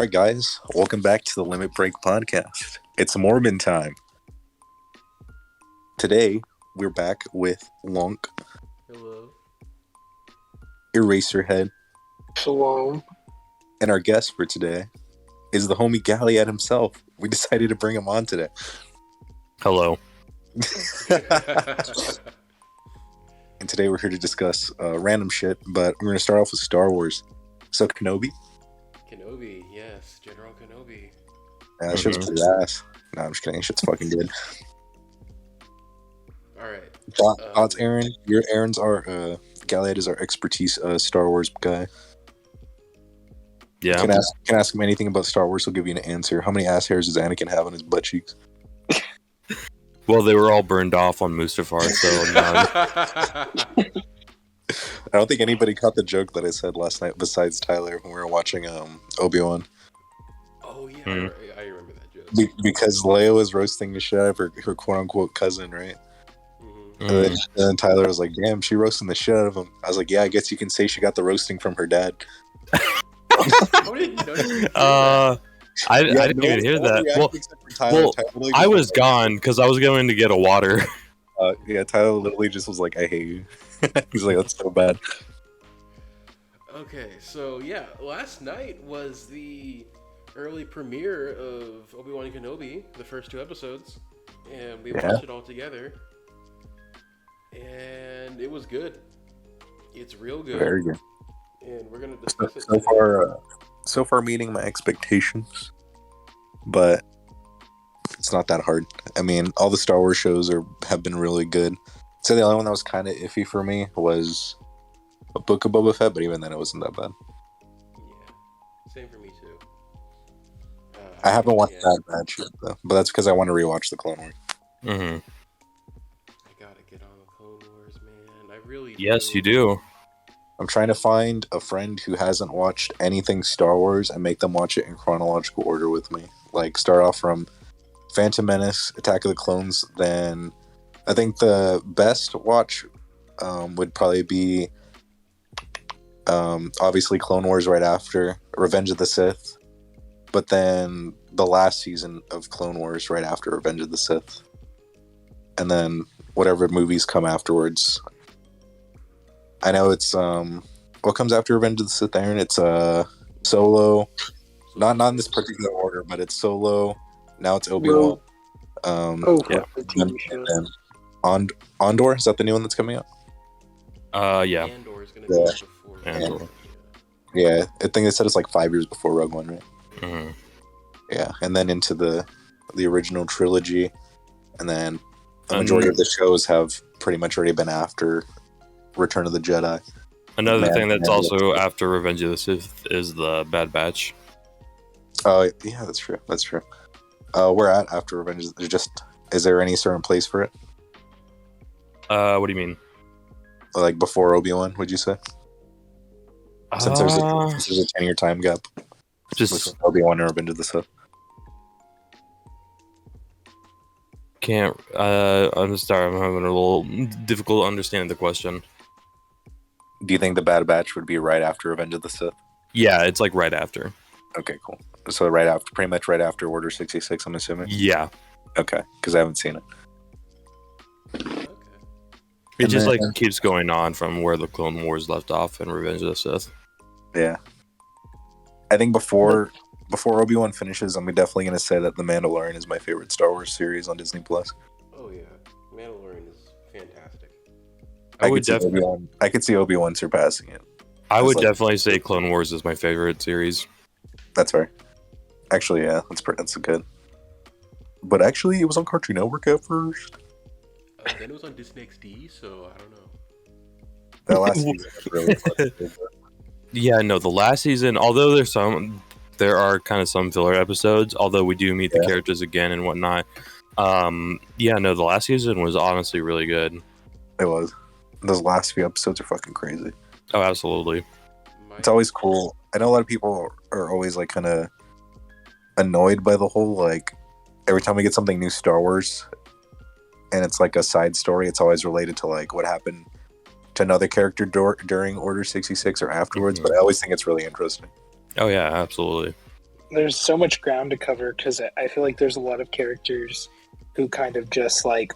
right, guys, welcome back to the Limit Break podcast. It's Mormon time. Today, we're back with Lonk, Hello. Eraserhead, Shalom. and our guest for today is the homie Galliad himself. We decided to bring him on today. Hello. And today we're here to discuss random shit, but we're going to start off with Star Wars. So, Kenobi? Kenobi, yes, General Kenobi. Yeah, that shit's pretty ass. No, I'm just kidding. Shit's fucking good. All right. Thoughts, Aaron? Aaron's our Galliad is our expertise Star Wars guy. Yeah. Can ask him anything about Star Wars. He'll give you an answer. How many ass hairs does Anakin have on his butt cheeks? Well, they were all burned off on Mustafar, so none. I don't think anybody caught the joke that I said last night besides Tyler when we were watching Obi-Wan. Oh yeah, I remember that joke. Because Leia was roasting the shit out of her quote-unquote cousin, right? Mm-hmm. And then Tyler was like, damn, she roasting the shit out of him. I was like, yeah, I guess you can say she got the roasting from her dad. How did you hear that? I didn't even hear that. Well, I was gone because I was going to get a water. Yeah, Tyler literally just was like, I hate you. He's like, that's so bad. Okay, so yeah, last night was the early premiere of Obi-Wan Kenobi, the first 2 episodes, and we watched it all together, and it was good. It's real good. Very good. And we're gonna discuss it So far meeting my expectations, but it's not that hard. I mean, all the Star Wars shows have been really good. So the only one that was kind of iffy for me was a Book of Boba Fett, but even then it wasn't that bad. Yeah, same for me too. I haven't watched that match yet, though, but that's because I want to rewatch the Clone Wars. Mm-hmm. I gotta get on the Clone Wars, man. I really Yes, you do. I'm trying to find a friend who hasn't watched anything Star Wars and make them watch it in chronological order with me. Like, start off from Phantom Menace, Attack of the Clones, then I think the best watch would probably be obviously Clone Wars right after, Revenge of the Sith, but then the last season of Clone Wars right after Revenge of the Sith, and then whatever movies come afterwards. I know it's what comes after Revenge of the Sith, Aaron? It's Solo, not in this particular order, but it's Solo. Now it's Obi-Wan. Yeah. And then Andor, is that the new one that's coming out? Yeah. Andor is gonna be before. Andor. Yeah, I think they said it's like 5 years before Rogue One, right? Mm-hmm. Yeah, and then into the original trilogy, and then the majority of the shows have pretty much already been after Return of the Jedi. Another thing that's also after Revenge of the Sith is the Bad Batch. Oh, yeah, that's true. That's true. We're at after Revenge. Is there any certain place for it? What do you mean? Like before Obi-Wan, would you say? Since there's a 10-year time gap. Just Obi-Wan and Revenge of the Sith. can't. I'm sorry. I'm having a little difficult understanding the question. Do you think the Bad Batch would be right after Revenge of the Sith? Yeah, it's like right after. Okay, cool. So pretty much right after Order 66, I'm assuming? Yeah. Okay, because I haven't seen it. Okay. It just like keeps going on from where the Clone Wars left off in Revenge of the Sith. Yeah. I think before Obi-Wan finishes, I'm definitely going to say that The Mandalorian is my favorite Star Wars series on Disney+. Oh yeah, Mandalorian is fantastic. I could see Obi-Wan surpassing it. I would definitely say Clone Wars is my favorite series. That's fair. Actually, yeah, that's good. But actually, it was on Cartoon Network at first. Then it was on Disney XD, so I don't know. That last season was really fun. Yeah, no, the last season, although there are kind of some filler episodes, although we do meet the characters again and whatnot. Yeah, no, the last season was honestly really good. It was. Those last few episodes are fucking crazy. Oh, absolutely. It's always cool. I know a lot of people are always like kind of annoyed by the whole like every time we get something new Star Wars and it's like a side story, it's always related to like what happened to another character during Order 66 or afterwards. But I always think it's really interesting. Oh yeah, absolutely. there's so much ground to cover because I feel like there's a lot of characters who kind of just like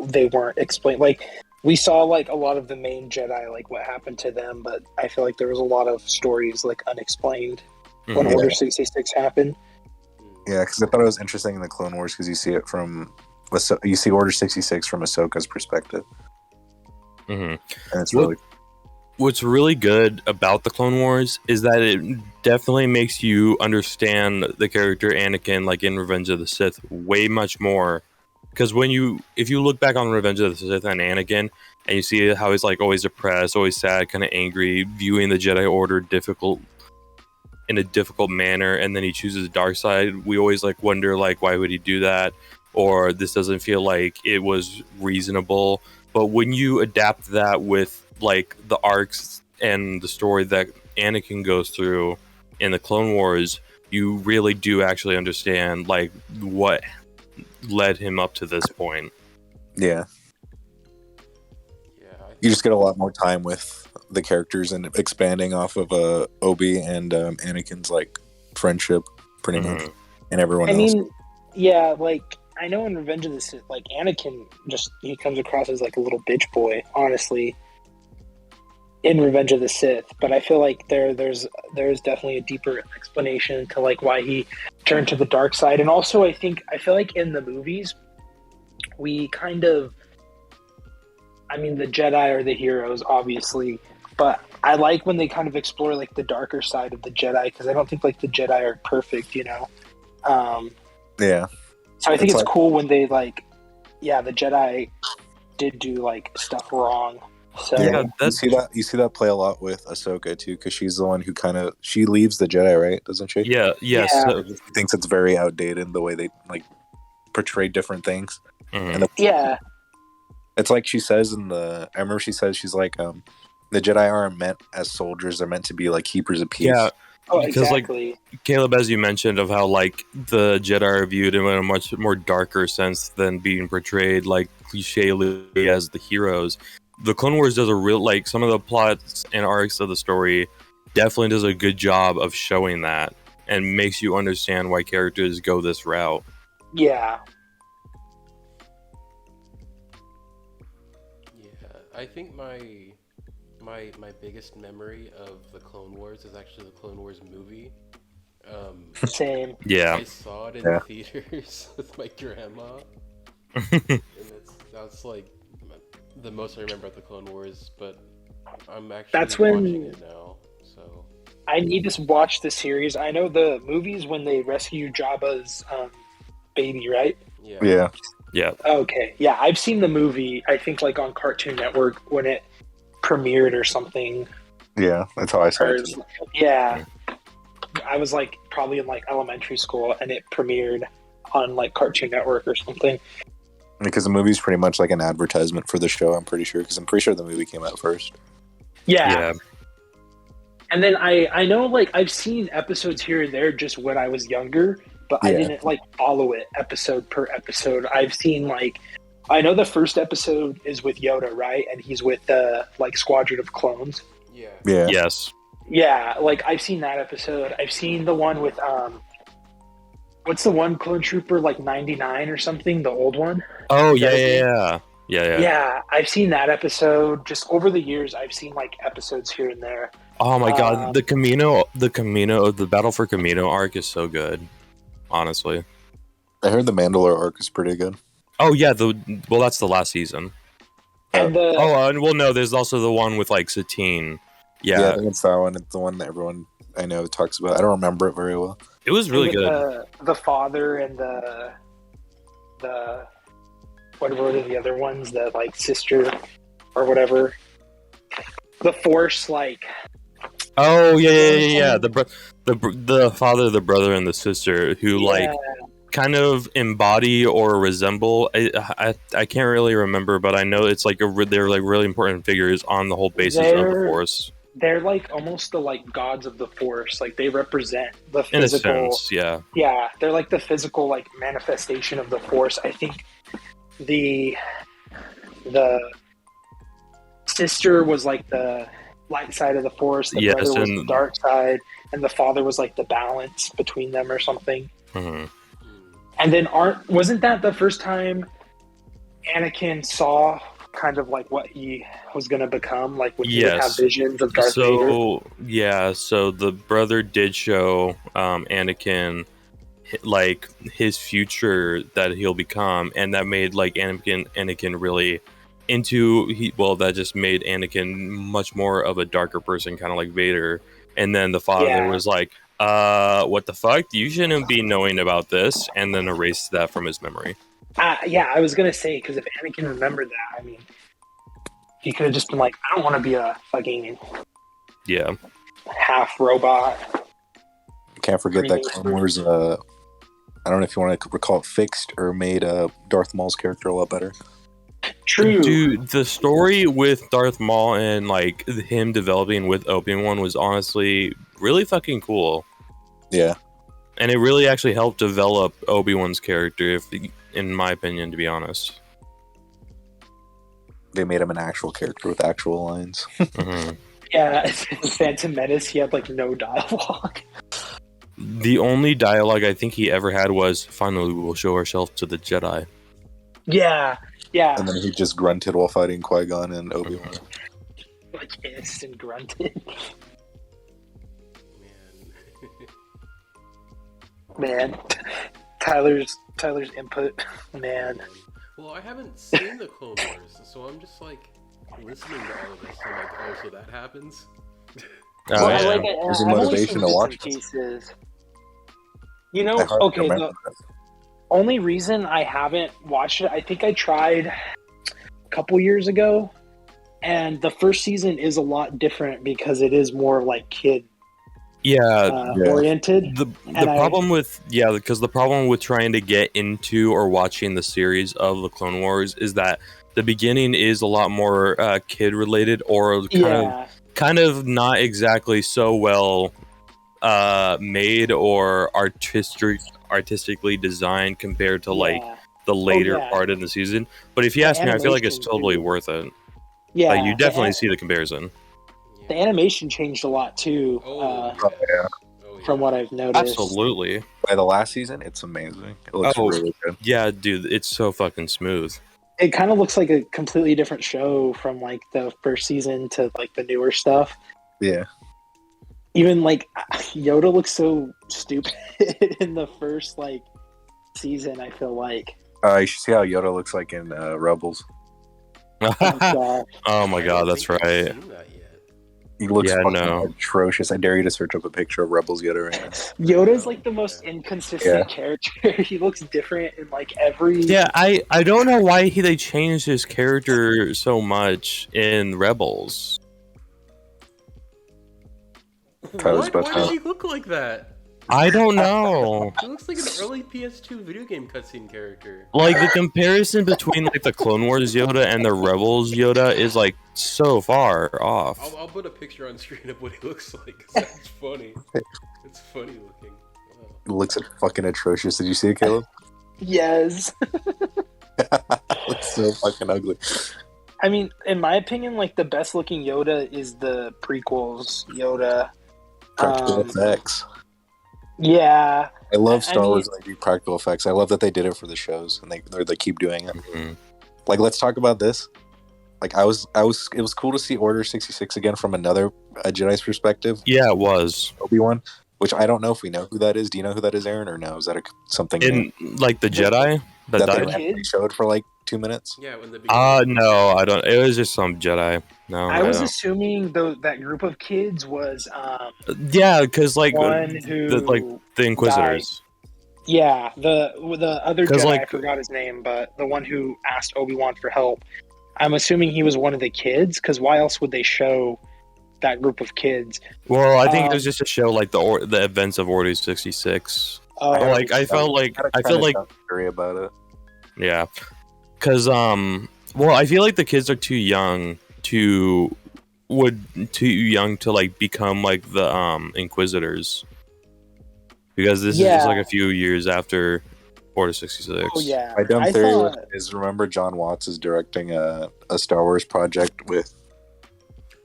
they weren't explained. Like we saw like a lot of the main Jedi, like what happened to them, but I feel like there was a lot of stories like unexplained when Mhm. Order 66 happened. Yeah, because I thought it was interesting in the Clone Wars because you see it from you see Order 66 from Ahsoka's perspective, Mhm. and it's really What's really good about the Clone Wars is that it definitely makes you understand the character Anakin, like in Revenge of the Sith, way much more. Because if you look back on Revenge of the Sith and Anakin, and you see how he's like always depressed, always sad, kind of angry, viewing the Jedi Order in a difficult manner, and then he chooses the dark side, we always like wonder like why would he do that, or this doesn't feel like it was reasonable. But when you adapt that with like the arcs and the story that Anakin goes through in the Clone Wars, you really do actually understand like what led him up to this point. yeah. Yeah, You just get a lot more time with the characters and expanding off of Obi and Anakin's like friendship, pretty much, and everyone I else. mean, yeah, like I know in Revenge of the Sith, like Anakin he comes across as like a little bitch boy, honestly. In Revenge of the Sith, but I feel like there's definitely a deeper explanation to like why he turned to the dark side, and also I feel like in the movies we kind of, I mean, the Jedi are the heroes, obviously, but I like when they kind of explore like the darker side of the Jedi because I don't think like the Jedi are perfect, you know. Yeah. So I think it's like, cool when they like, yeah, the Jedi did do like stuff wrong. So Yeah, you see that play a lot with Ahsoka too, because she's the one who she leaves the Jedi, right? Doesn't she? yes. Yeah. So, She thinks it's very outdated the way they like portray different things. mhm. And yeah, it's like she says I remember she says she's like the Jedi aren't meant as soldiers; they're meant to be like keepers of peace. Yeah, oh, because exactly. like Caleb, as you mentioned, of how like the Jedi are viewed in a much more darker sense than being portrayed like clichély as the heroes. The Clone Wars does a real like some of the plots and arcs of the story definitely does a good job of showing that and makes you understand why characters go this route. Yeah, I think my biggest memory of the Clone Wars is actually the Clone Wars movie. same. Yeah. I saw it in Yeah. theaters with my grandma, and that's like the most I remember about the Clone Wars. But I'm actually That's when- watching it now. So I need to watch the series. I know the movies when they rescue Jabba's baby, right? yeah. Yeah. Okay, yeah, I've seen the movie. I think like on Cartoon Network when it premiered or something. Yeah, that's how I saw Or, it. Too. yeah, I was like probably in like elementary school, and it premiered on like Cartoon Network or something. Because the movie's pretty much like an advertisement for the show. I'm pretty sure, because I'm pretty sure the movie came out first. Yeah. And then I know like I've seen episodes here and there just when I was younger, but I Yeah. didn't like follow it episode per episode. I've seen like I know the first episode is with Yoda, right? And he's with the like Squadron of Clones. Yeah. Yeah. Yes. Yeah, like I've seen that episode. I've seen the one with what's the one clone trooper like 99 or something, the old one? Oh Is that his name? yeah. Yeah, I've seen that episode. Just over the years I've seen like episodes here and there. Oh my god, the Battle for Camino arc is so good. Honestly. I heard the Mandalore arc is pretty good. Oh yeah, that's the last season. And the And well, no, there's also the one with like Satine. Yeah, I Yeah, think it's that one. It's the one that everyone I know talks about. I don't remember it very well. it was really with good. The father and the what were the other ones? The like sister or whatever. The Force, like Oh yeah. The father, the brother, and the sister who like kind of embody or resemble. I can't really remember, but I know it's like they're like really important figures on the whole basis of the They're- Force. they're like almost the like gods of the Force. Like they represent the In a physical. sense, yeah. Yeah, they're like the physical like manifestation of the Force. I think the sister was like the light side of the Force, the Yes, brother was the and- dark side, and the father was like the balance between them or something. Mhm. And then wasn't that the first time Anakin saw kind of like what he was going to become, like when he would have Yes. visions of Darth Vader? So yeah, so the brother did show Anakin like his future that he'll become, and that made like Anakin really into that just made Anakin much more of a darker person, kind of like Vader. And then the father Yeah. was like, what the fuck? You shouldn't be knowing about this, and then erased that from his memory. Yeah, I was going to say, because if Anakin remembered that, I mean, he could have just been like, I don't want to be a fucking half robot. Can't forget that Clone Wars, I don't know if you want to recall it, fixed or made Darth Maul's character a lot better. True. Dude, the story with Darth Maul and like him developing with Obi-Wan was honestly really fucking cool. Yeah. And it really actually helped develop Obi-Wan's character, in my opinion, to be honest. They made him an actual character with actual lines. Mm-hmm. Yeah, Phantom Menace, he had like no dialogue. The only dialogue I think he ever had was, "Finally, we will show ourselves to the Jedi." Yeah. And then he just grunted while fighting Qui-Gon and Obi-Wan. Like hissed and grunted. Man. Tyler's input. Man. Well, I haven't seen the Clone Wars, so I'm just like listening to all of this. I'm like, oh, so that happens? Oh, I yeah. like it. There's a I've only motivation seen to bits watch and this. pieces. You know, I hardly okay, remember the that. only reason I haven't watched it, I think I tried a couple years ago, and the first season is a lot different because it is more like kid Yeah, oriented. the problem with because the problem with trying to get into or watching the series of the Clone Wars is that the beginning is a lot more kid related or kind of not exactly so well made or artistically designed compared to like the later part of the season. But if you ask me, I feel like it's totally worth it. Yeah, like you definitely see the comparison. The animation changed a lot too. From what I've noticed. Absolutely. By the last season, it's amazing. It looks really good. Yeah, dude, it's so fucking smooth. It kind of looks like a completely different show from like the first season to like the newer stuff. Yeah. Even like Yoda looks so stupid in the first like season, I feel like. You should see how Yoda looks like in Rebels. Oh my god, that's right. He looks fucking atrocious. I dare you to search up a picture of Rebels Yoda right now. Yoda's like the most inconsistent character. He looks different in like every. Yeah, I don't know why they changed his character so much in Rebels. Why does he look like that? I don't know. He looks like an early PS2 video game cutscene character. Like the comparison between like the Clone Wars Yoda and the Rebels Yoda is like so far off. I'll put a picture on screen of what he looks like because that's funny. It's funny looking. Wow. It looks fucking atrocious. Did you see it, Caleb? Yes. It looks so fucking ugly. I mean, in my opinion, like the best looking Yoda is the prequels Yoda. Practical effects. Yeah, I love Star Wars when they do practical effects. I love that they did it for the shows and they keep doing it. Mm-hmm. Like, let's talk about this. Like, it was cool to see Order 66 again from another Jedi's perspective. Yeah, it was Obi-Wan, which I don't know if we know who that is. Do you know who that is, Aaron, or no? Is that something in new? Like the Jedi that they showed for like 2 minutes? Yeah, when the beginning. No, I don't. It was just some Jedi. No, I was assuming that group of kids was yeah, because like the Inquisitors. Died. Yeah, the other Jedi, like, I forgot his name, but the one who asked Obi-Wan for help. I'm assuming he was one of the kids, because why else would they show that group of kids? Well, I think it was just to show like the events of Order 66. I feel like worry about it. Yeah, because well, I feel like the kids are too young to like become like the Inquisitors, because this is just like a few years after Order 66. Oh yeah, my dumb theory is, remember John Watts is directing a Star Wars project with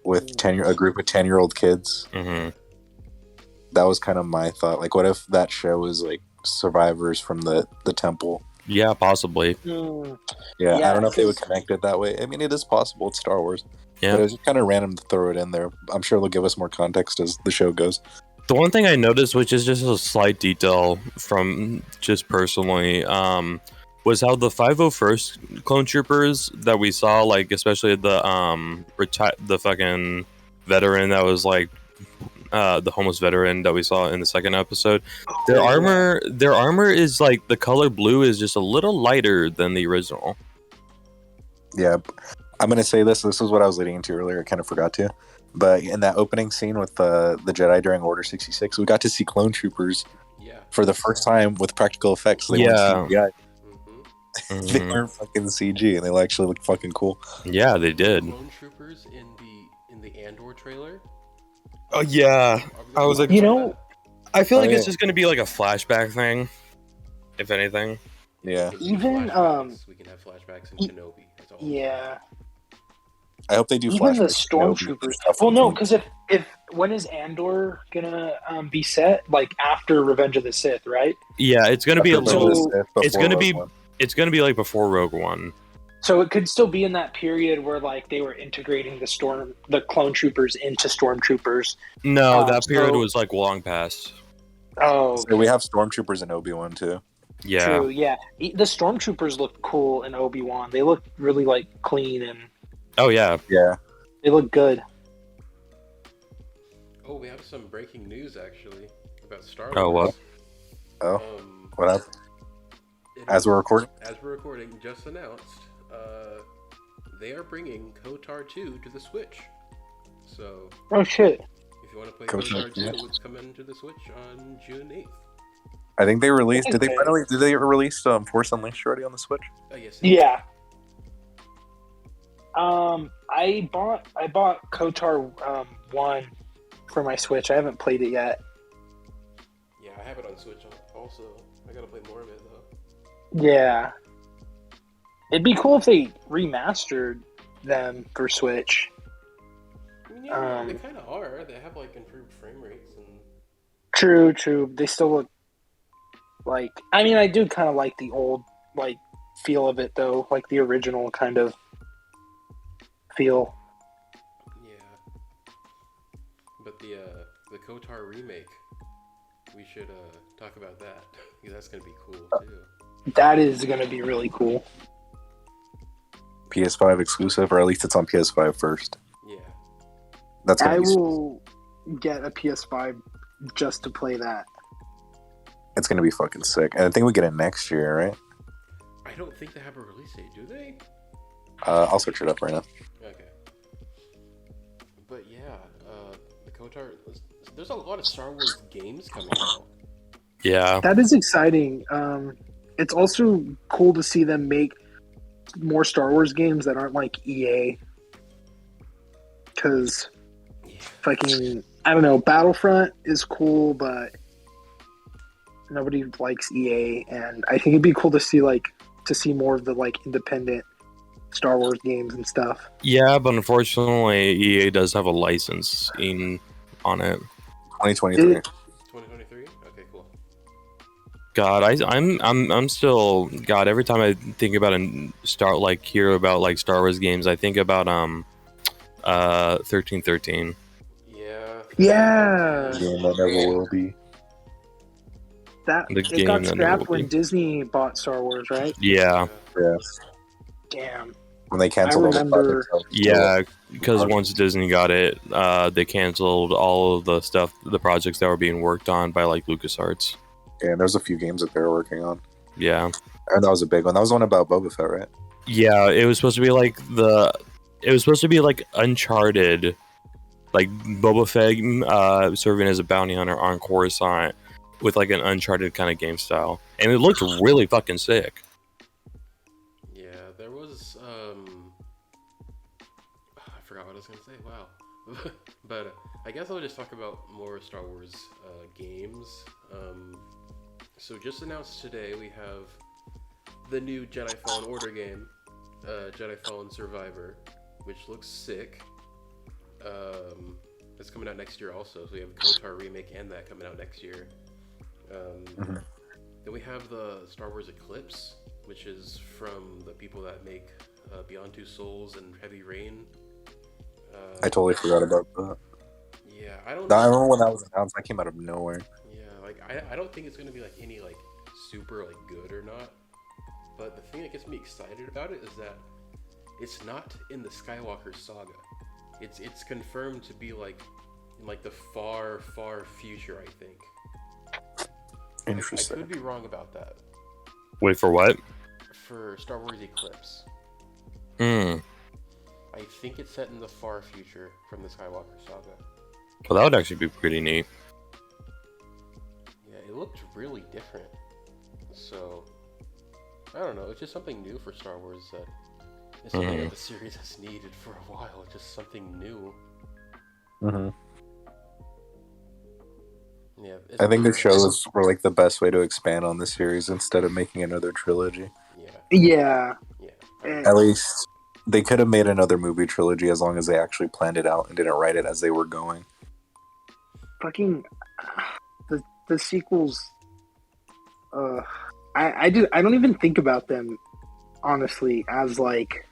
with a group of 10-year-old kids. Mm-hmm. That was kind of my thought. Like, what if that show was like survivors from the temple? Yeah, possibly. Yeah, I don't know if they would 'cause- connect it that way. I mean, it is possible. It's Star Wars. Yeah. But it was just kind of random to throw it in there. I'm sure they'll give us more context as the show goes. The one thing I noticed, which is just a slight detail from just personally, was how the 501st clone troopers that we saw, like especially the the fucking veteran that was like the homeless veteran that we saw in the second episode, their armor is like the color blue is just a little lighter than the original. Yeah, I'm gonna say this. This is what I was leading into earlier. I kind of forgot to. But in that opening scene with the Jedi during Order 66, we got to see clone troopers for the first time with practical effects. They weren't CGI. Mm-hmm. They weren't fucking CG, and they actually looked fucking cool. Yeah, they did. Clone troopers in the Andor trailer. Oh yeah, I was like, You know, I feel like yeah. it's just gonna be like a flashback thing, if anything. Yeah, even we can have flashbacks in Kenobi. That's all. yeah, I hope they do. even the flashbacks to Kenobi stormtroopers. and stuff. Well, no, because if when is Andor gonna be set? Like after Revenge of the Sith, right? Yeah, it's gonna be a After little. Revenge of the Sith, It's before gonna Rogue be. One. It's gonna be like before Rogue One. So it could still be in that period where like they were integrating the clone troopers into stormtroopers. No, that period so- was like long past. Oh, So we have stormtroopers in Obi-Wan too. Yeah. true. Yeah, the stormtroopers look cool in Obi-Wan. They look really like clean and Oh yeah. Yeah, they look good. Oh, we have some breaking news actually about Star Wars. Oh, what? Oh, what up? It As is- we're recording. As we're recording, just announced, they are bringing KOTOR 2 to the Switch. So, Oh shit! if you want to play KOTOR KOTOR 2, 2. it's coming to the Switch on June 8th. I think they released. Did they Okay. finally? Did they release Force Unleashed already on the Switch? Oh, yes. Yeah. I bought KOTOR 1 for my Switch. I haven't played it yet. Yeah, I have it on Switch also. I gotta play more of it, though. Yeah. It'd be cool if they remastered them for Switch. I mean, yeah, Um, they kind of are. They have, like, improved frame rates and... True. They still look like. I mean, I do kind of like the old like feel of it though, like the original kind of feel. Yeah. But the KOTOR remake, we should talk about that. Because that's gonna be cool, too. That is going to be really cool. PS5 exclusive, or at least it's on PS5 first. Yeah. That's I gonna be. will get a PS5 just to play that. It's gonna be fucking sick, and I think we get it next year, right? I don't think they have a release date, do they? I'll search it up right now. Okay. But yeah, the KOTOR... There's a lot of Star Wars games coming out. Yeah. That is exciting. It's also cool to see them make more Star Wars games that aren't like EA. Because Yeah. fucking, I don't know, Battlefront is cool, but nobody likes EA, and I think it'd be cool to see more of the like independent Star Wars games and stuff. Yeah, but unfortunately, EA does have a license on it. 2023. 2023? Okay, cool. God, I'm still God. Every time I think about and hear about like Star Wars games, I think about 1313. Yeah. Yeah. Game that never will be. That The it game got that scrapped will be. when Disney bought Star Wars, right? Yeah, Yeah. Damn. When they canceled all the remember- projects. yeah. Because once Disney got it, they canceled all of the stuff, the projects that were being worked on by like LucasArts. Yeah, and there's a few games that they were working on. Yeah, And that was a big one. That was one about Boba Fett, right? yeah. It was supposed to be like Uncharted, like Boba Fett serving as a bounty hunter on Coruscant with like an Uncharted kind of game style, and it looked really fucking sick. Yeah, there was, I forgot what I was going to say, wow. But I guess I'll just talk about more Star Wars games. So just announced today, we have the new Jedi Fallen Order game, Jedi Fallen Survivor, which looks sick. It's coming out next year also. So we have KOTOR remake and that coming out next year. Mhm. Then we have the Star Wars Eclipse, which is from the people that make Beyond Two Souls and Heavy Rain. I totally forgot about that. Yeah, I don't I know. remember when that was announced. That came out of nowhere. Yeah, like I don't think it's gonna be like any like super like good or not. But the thing that gets me excited about it is that it's not in the Skywalker saga. It's confirmed to be like in like the far future. I think. I Interesting. could be wrong about that. Wait for what? For Star Wars Eclipse, Hmm. I think it's set in the far future from the Skywalker saga. Well, that would actually be pretty neat. Yeah, it looked really different. So I don't know. It's just something new for Star Wars that it's something that the series has needed for a while. It's just something new. Hmm. Yeah, I think the shows were like the best way to expand on the series instead of making another trilogy. Yeah, Yeah. yeah. At least they could have made another movie trilogy as long as they actually planned it out and didn't write it as they were going. Fucking the sequels. I don't even think about them honestly as like,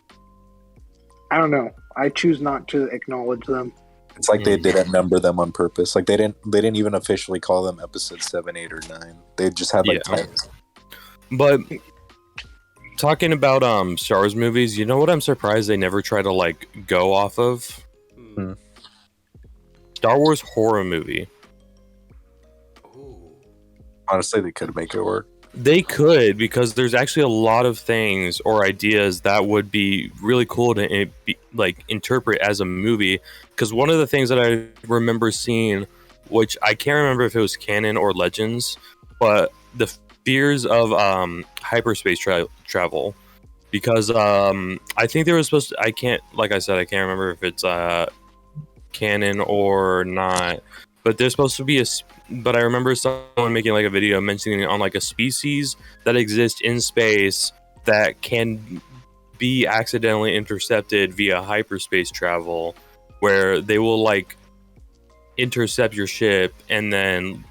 I don't know. I choose not to acknowledge them. It's like they didn't number them on purpose. Like they didn't even officially call them episode 7, 8, or 9. They just had like titles. But talking about Star Wars movies, you know what I'm surprised they never try to like go off of? Hmm. Star Wars horror movie. Ooh. Honestly, they could make it work. They could, because there's actually a lot of things or ideas that would be really cool to like interpret as a movie. Because one of the things that I remember seeing, which I can't remember if it was canon or legends, but the fears of hyperspace travel. Because I think there was supposed to, I can't remember if it's canon or not. But there's supposed to be but I remember someone making like a video mentioning it on like a species that exists in space that can be accidentally intercepted via hyperspace travel, where they will like intercept your ship and then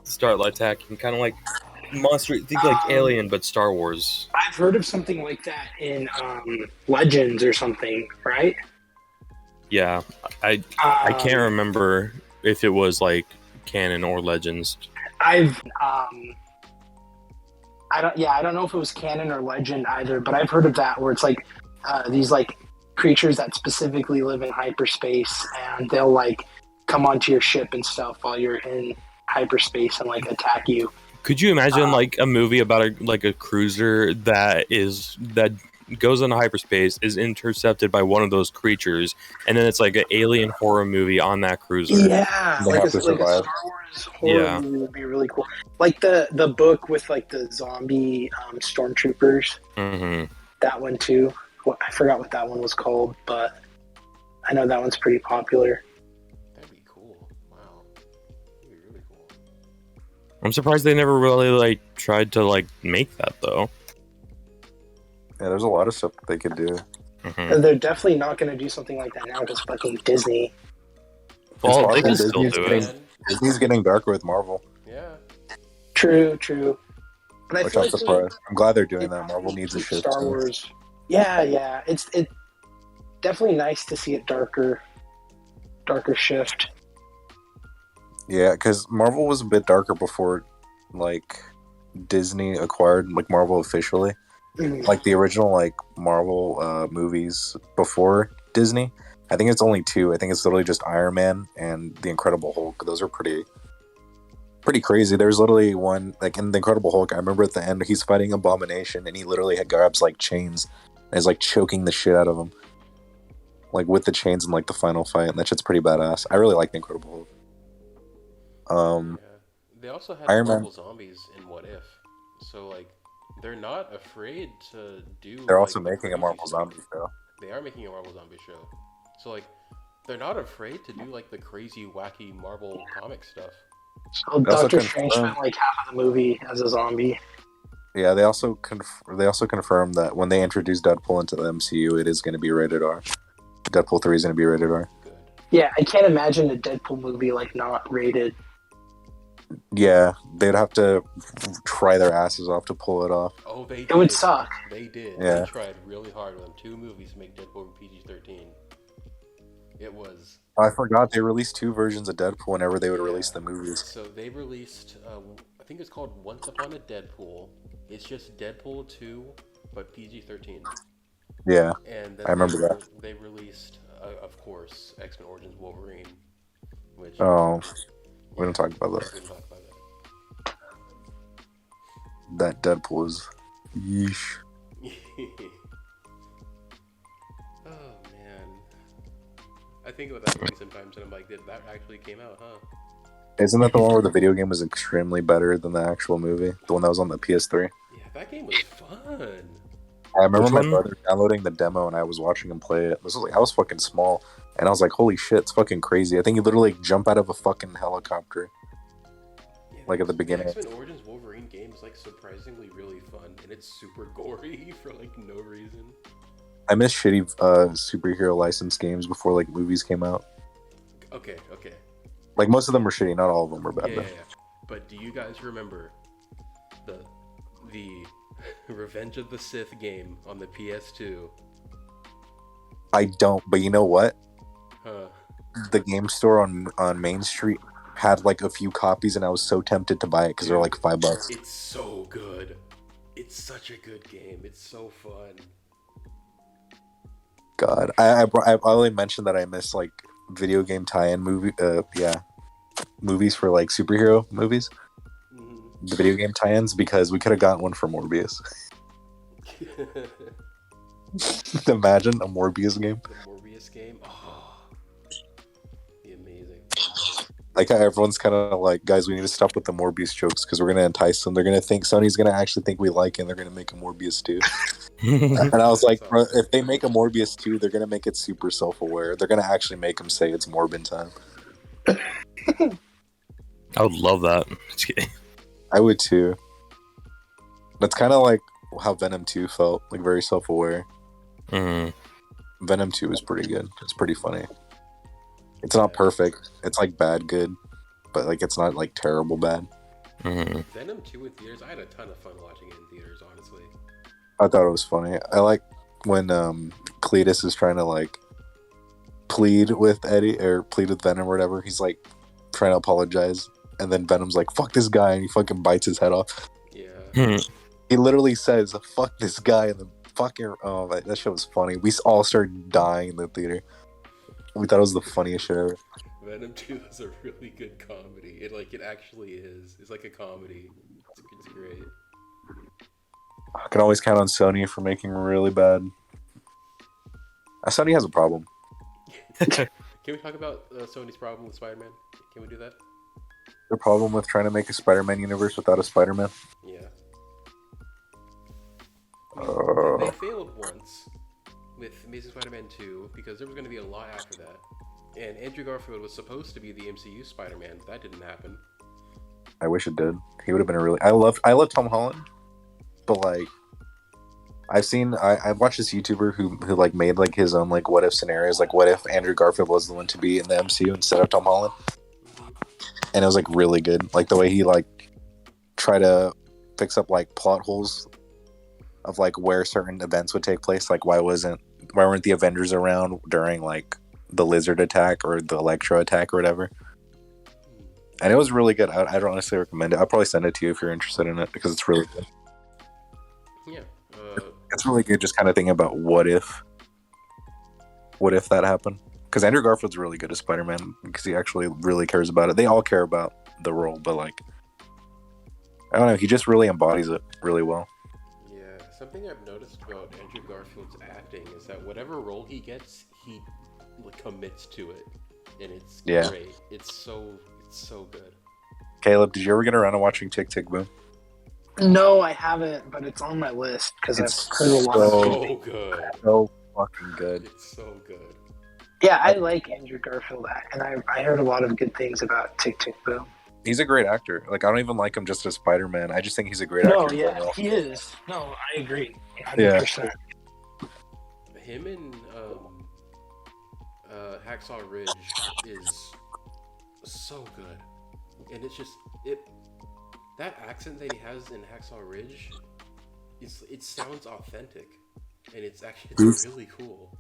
start attacking, kind of like monster. Think like Alien, but Star Wars. I've heard of something like that in Legends or something, right? Yeah, I can't remember if it was like canon or legends. I don't know if it was canon or legend either, but I've heard of that where it's like these like creatures that specifically live in hyperspace, and they'll like come onto your ship and stuff while you're in hyperspace and like attack you. Could you imagine like a movie about a cruiser that goes into hyperspace, is intercepted by one of those creatures, and then it's like an alien horror movie on that cruiser? Yeah, They like have to a Star survive. Wars horror movie would be really cool. Like the book with like the zombie stormtroopers. Mm-hmm. That one too. I forgot what that one was called, but I know that one's pretty popular. That'd be cool. Wow, that'd be really cool. I'm surprised they never really like tried to like make that though. Yeah, there's a lot of stuff that they could do. Mm-hmm. They're definitely not going to do something like that now because fucking Disney. Well, Marvel, they can still Disney's do getting- it. Disney's getting darker with Marvel, Yeah. True. But I which feel I'm like surprised. I'm glad they're doing that. Marvel needs a keep shift. Star soon. Wars. Yeah. It's definitely nice to see it darker shift. Yeah, because Marvel was a bit darker before, like, Disney acquired like Marvel officially. Mhm. Like the original like Marvel movies before Disney. I think it's only 2. I think it's literally just Iron Man and the Incredible Hulk. Those are pretty crazy. There's literally one like in the Incredible Hulk. I remember at the end he's fighting Abomination and he literally grabs like chains and is like choking the shit out of him, like with the chains in like the final fight. And that shit's pretty badass. I really like the Incredible Hulk. Yeah. They also had Iron Man- Marvel Zombies in What If, so like they're not afraid to do. They're like, also the making a crazy Marvel stuff. Zombie show. They are making a Marvel Zombie show, so like they're not afraid to do like the crazy, wacky Marvel comic stuff. Oh, They also Doctor Strange confirmed- spent like half of the movie as a zombie. Yeah, they also confirmed that when they introduce Deadpool into the MCU, it is going to be rated R. Deadpool 3 is going to be rated R. Good. Yeah, I can't imagine a Deadpool movie like not rated. Yeah, they'd have to try their asses off to pull it off. Oh, they did. It would suck. They did. Yeah. They tried really hard with them. 2 movies to make Deadpool PG-13. It was. I forgot they released 2 versions of Deadpool whenever they would release the movies. So they released, I think it's called Once Upon a Deadpool. It's just Deadpool 2, but PG-13. Yeah, And then I remember that. They released, of course, X-Men Origins Wolverine, which. Oh, we don't talk about that. We don't talk about that. That Deadpool is. Yeesh. Oh man, I think about that movie sometimes, and I'm like, did that actually came out, huh? Isn't that the one where the video game was extremely better than the actual movie? The one that was on the PS3? Yeah, that game was fun. I remember Which my one? brother downloading the demo and I was watching him play it. This was like, I was fucking small. And I was like, holy shit, it's fucking crazy. I think you literally jump out of a fucking helicopter. Yeah, Like at the beginning. X-Men Origins Wolverine game is like surprisingly really fun, and it's super gory for like no reason. I miss shitty superhero license games before like movies came out. Okay. Like most of them were shitty, not all of them were bad. Yeah, though. yeah. But do you guys remember the Revenge of the Sith game on the PS2? I don't, but you know what? Huh. The game store on Main Street had like a few copies and I was so tempted to buy it because they're like $5. It's so good. It's such a good game. It's so fun. God, I only mentioned that I miss like video game tie-in movies for like superhero movies. Mm-hmm. The video game tie-ins because we could have gotten one for Morbius. Imagine a Morbius game. The Morbius game. Oh, be amazing. Like how everyone's kind of like, guys, we need to stop with the Morbius jokes because we're gonna entice them. They're gonna think Sony's gonna actually think we like it. And they're gonna make a Morbius 2. And I was like, bro, if they make a Morbius 2, they're gonna make it super self-aware. They're gonna actually make him say it's Morbin time. I would love that. Just kidding. I would too. That's kind of like how Venom 2 felt, like very self-aware. Venom 2 is pretty good. It's pretty funny. It's not perfect. It's like bad good, but like it's not like terrible bad. Venom 2 in theaters. I had a ton of fun watching it in theaters, honestly. I thought it was funny. I like when Cletus is trying to like plead with Eddie or plead with Venom or whatever. He's like trying to apologize, and then Venom's like, "Fuck this guy," and he fucking bites his head off. Yeah. He literally says, "Fuck this guy," and then fucking that shit was funny. We all started dying in the theater. We thought it was the funniest shit ever. Venom 2 is a really good comedy. It actually is. It's like a comedy. It's great. I can always count on Sony for making really bad. Sony has a problem. Can we talk about Sony's problem with Spider-Man? Can we do that? The problem with trying to make a Spider-Man universe without a Spider-Man. Yeah. Uh, They failed once with Amazing Spider-Man 2 because there was going to be a lot after that. And Andrew Garfield was supposed to be the MCU Spider-Man. That didn't happen. I wish it did. He would have been a really. I love Tom Holland, but like, I've watched this YouTuber who like made like his own like what if scenarios. Like, what if Andrew Garfield was the one to be in the MCU instead of Tom Holland? And it was like really good. Like the way he like try to fix up like plot holes of like where certain events would take place. Like why weren't the Avengers around during like the Lizard attack or the Electro attack or whatever? And it was really good. I'd honestly recommend it. I'll probably send it to you if you're interested in it because it's really good. Yeah. It's really good just kind of thinking about what if that happened. Because Andrew Garfield's really good as Spider-Man because he actually really cares about it. They all care about the role, but like, I don't know, he just really embodies it really well. Yeah. Something I've noticed about Andrew Garfield's acting is that whatever role he gets, he like, commits to it. And it's great. It's so good. Caleb, did you ever get around to watching Tick Tick Boom? No, I haven't, but it's on my list because I've heard a lot of So good. So fucking good. It's so good. Yeah, I like Andrew Garfield, and I heard a lot of good things about Tick Tick Boom. He's a great actor. Like, I don't even like him just as Spider-Man. I just think he's a great No, actor. yeah, he is. No, I agree. 100%. Him and Hacksaw Ridge is so good, and it's just it that accent that he has in Hacksaw Ridge, it sounds authentic, and it's really cool.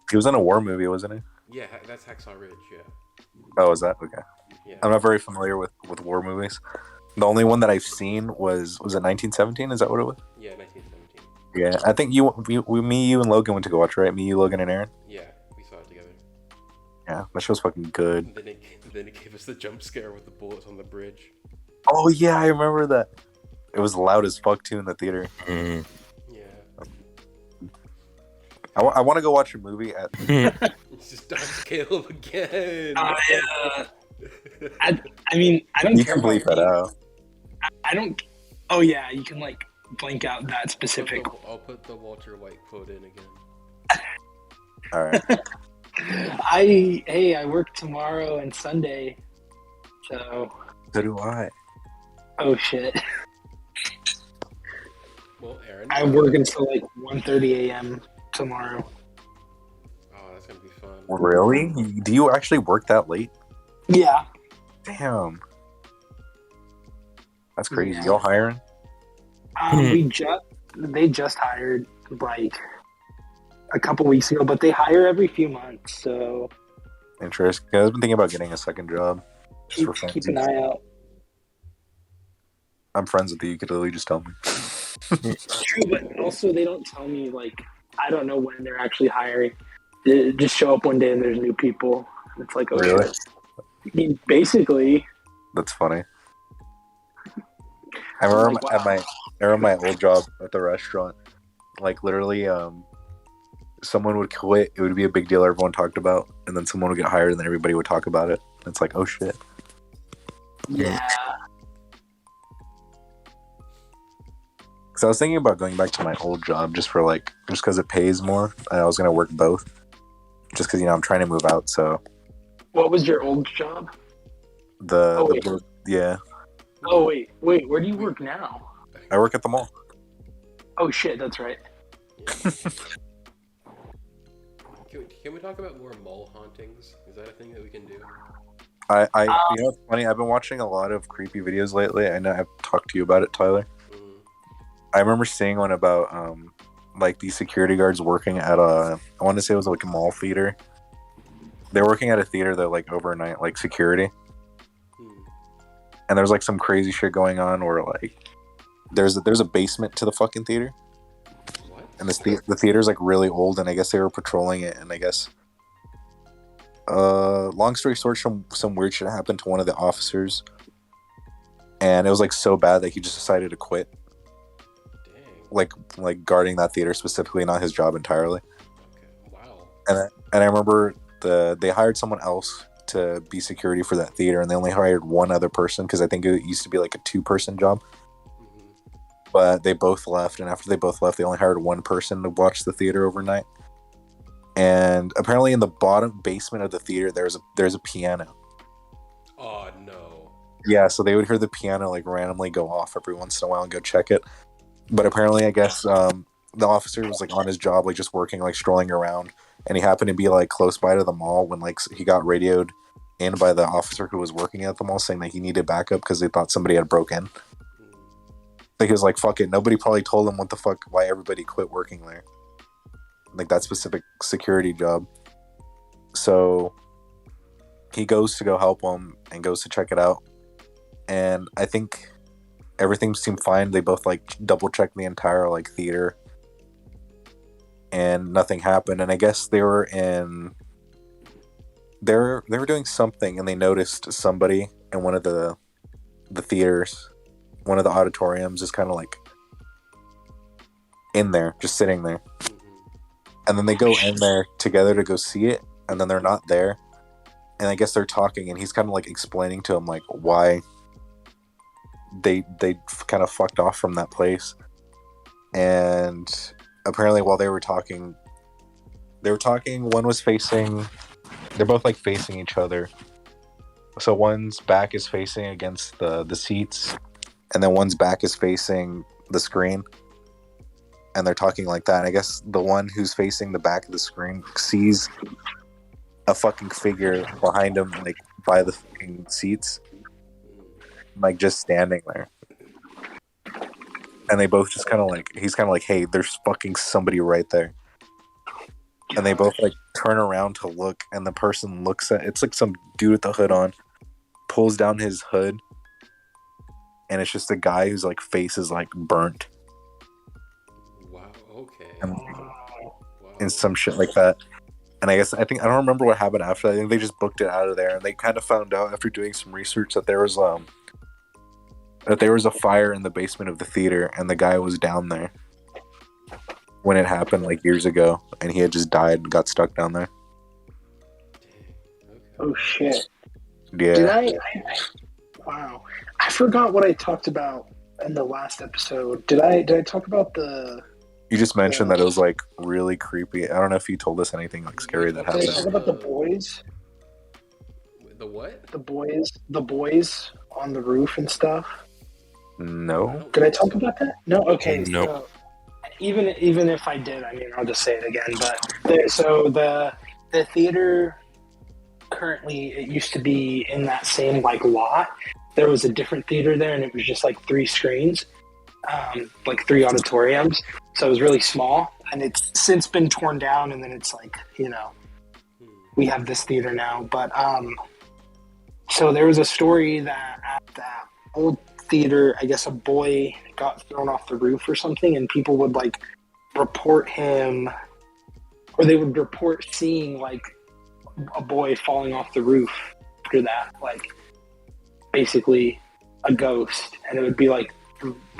He was in a war movie, wasn't he? Yeah, that's Hacksaw Ridge. Yeah, Oh, is that okay? yeah, I'm not very familiar with war movies. The only one that I've seen was it 1917? Is that what it was? yeah. 1917. Yeah, I think me, you, and Logan went to go watch, right? Me, you, Logan, and Aaron. Yeah, we saw it together. Yeah, that show's fucking good. And then it gave us the jump scare with the bullets on the bridge. Oh yeah, I remember that. It was loud as fuck too in the theater. Mm. Yeah. I want to go watch a movie at. It's just Dr. Caleb again. I mean, I don't You care can bleep about that out. I don't. Oh yeah, you can like blank out that specific. I'll put the Walter White quote in again. All right. I work tomorrow and Sunday, so. So do I. Oh shit! Well, Aaron. I work until like 1:30 a.m. tomorrow. Oh, that's gonna be fun. Really? Do you actually work that late? Yeah. Damn. That's crazy. Yeah. Y'all hiring? They just hired like a couple weeks ago, but they hire every few months, so Interesting. I've been thinking about getting a second job. Just for keep an funsies. eye out. I'm friends with you. You could literally just tell me. True, but also they don't tell me like I don't know when they're actually hiring. They just show up one day and there's new people. It's like, oh Really? shit. I mean, basically. That's funny. I remember Like, wow. at my old job at the restaurant, like literally, someone would quit. It would be a big deal. Everyone talked about, and then someone would get hired, and then everybody would talk about it. It's like, oh shit. Yeah. Because I was thinking about going back to my old job just because it pays more. And I was gonna work both, just because I'm trying to move out. So What was your old job? wait. yeah, Oh wait, where do you work now? I work at the mall. Oh shit, that's right. Can we talk about more mall hauntings? Is that a thing that we can do? I you know what's funny? I've been watching a lot of creepy videos lately. I know I've talked to you about it, Tyler. I remember seeing one about like these security guards working at I want to say it was like a mall theater. They're working at a theater that like overnight, like security. And there's like some crazy shit going on where like there's a basement to the fucking theater. What? And the theater's like really old, and I guess they were patrolling it, and I guess long story short, some weird shit happened to one of the officers, and it was like so bad that he just decided to quit. Dang. Like guarding that theater specifically, not his job entirely. Okay. Wow. And I remember they hired someone else to be security for that theater, and they only hired one other person because I think it used to be like a 2-person job. But they both left, and after they both left, they only hired one person to watch the theater overnight. And apparently, in the bottom basement of the theater, there's a piano. Oh no. Yeah, so they would hear the piano like randomly go off every once in a while and go check it. But apparently, I guess the officer was like on his job, like just working, like strolling around, and he happened to be like close by to the mall when like he got radioed in by the officer who was working at the mall saying that he needed backup because they thought somebody had broke in. Like he was like, fuck it, nobody probably told him why everybody quit working there, like that specific security job. So he goes to go help him and goes to check it out, and I think everything seemed fine. They both like double checked the entire like theater, and nothing happened. And I guess they were doing something, and they noticed somebody in one of the theaters, one of the auditoriums, is kind of like in there, just sitting there. And then they go in there together to go see it, and then they're not there. And I guess they're talking, and he's kind of like explaining to him like why they kind of fucked off from that place. And apparently while they were talking, one was facing, they're both like facing each other. So one's back is facing against the seats, and then one's back is facing the screen. And they're talking like that. And I guess the one who's facing the back of the screen sees a fucking figure behind him, like by the fucking seats, like just standing there. And they both just kind of like, he's kind of like, hey, there's fucking somebody right there. And they both like turn around to look, and the person looks at, it's like some dude with the hood on, pulls down his hood, and it's just a guy whose like face is like burnt. Wow. Okay. And some shit like that. And I don't remember what happened after that. I think they just booked it out of there, and they kind of found out after doing some research that there was a fire in the basement of the theater, and the guy was down there when it happened like years ago, and he had just died and got stuck down there. Okay. Oh shit! Yeah. Did I wow, I forgot what I talked about in the last episode. Did I talk about the? You just mentioned that it was like really creepy. I don't know if you told us anything like scary that Did I talk happened. about the boys? The what? The boys on the roof and stuff. No. Did I talk about that? No. Okay. Nope. So even if I did, I mean, I'll just say it again. But the theater currently, it used to be in that same like lot. There was a different theater there, and it was just like 3 screens, like 3 auditoriums. So it was really small, and it's since been torn down. And then it's like, we have this theater now. But so there was a story that at that old theater, I guess a boy got thrown off the roof or something, and people would like report him, or they would report seeing like a boy falling off the roof after that, like basically a ghost, and it would be like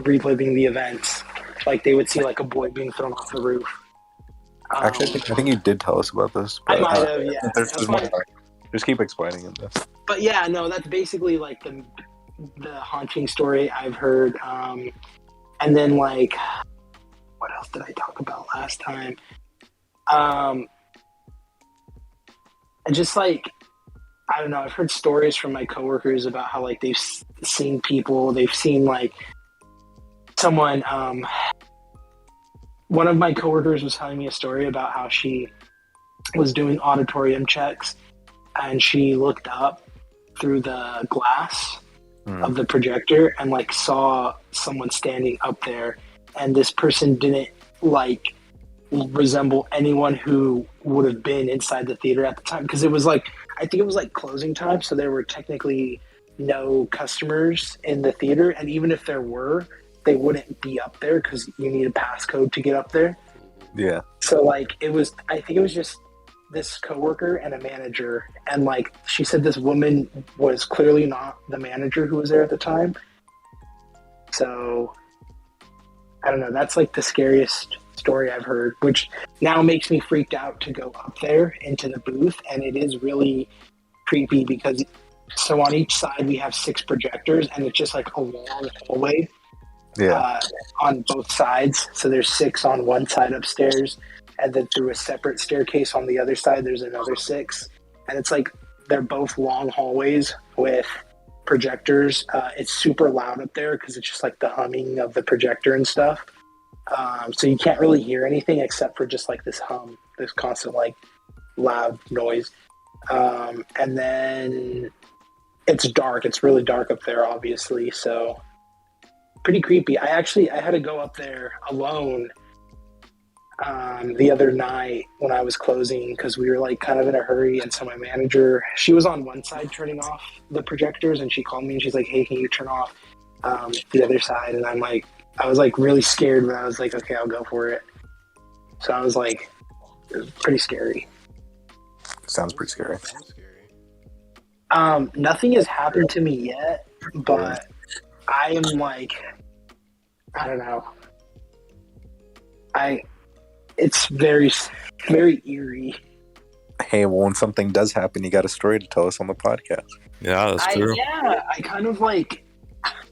reliving the events. Like they would see like a boy being thrown off the roof. Actually, I think you did tell us about this. I But, might have, yeah. there's more. Just keep explaining it. Though. But yeah, no, that's basically like the haunting story I've heard. And then like, what else did I talk about last time? And just like, I don't know, I've heard stories from my coworkers about how like they've seen people, they've seen like someone, one of my coworkers was telling me a story about how she was doing auditorium checks, and she looked up through the glass of the projector and like saw someone standing up there, and this person didn't like resemble anyone who would have been inside the theater at the time, because it was like, I think it was like closing time, so there were technically no customers in the theater, and even if there were, they wouldn't be up there because you need a passcode to get up there. Yeah. So like I think it was just this coworker and a manager, and like she said this woman was clearly not the manager who was there at the time. So I don't know, that's like the scariest story I've heard, which now makes me freaked out to go up there into the booth. And it is really creepy because so on each side we have 6 projectors, and it's just like a long hallway on both sides. So there's 6 on one side upstairs, and then through a separate staircase on the other side there's another 6, and it's like they're both long hallways with projectors. It's super loud up there because it's just like the humming of the projector and stuff. So you can't really hear anything except for just like this hum, this constant like loud noise. And then it's dark. It's really dark up there, obviously. So pretty creepy. I had to go up there alone the other night when I was closing, because we were like kind of in a hurry. And so my manager, she was on one side turning off the projectors, and she called me and she's like, hey, can you turn off the other side? And I was like really scared, but I was like, okay, I'll go for it. So I was like, it was pretty scary. Sounds pretty scary. Sounds scary. Nothing has happened to me yet, but I am like, I don't know. It's very, very eerie. Hey, well, when something does happen, you got a story to tell us on the podcast. Yeah, that's true. I kind of like,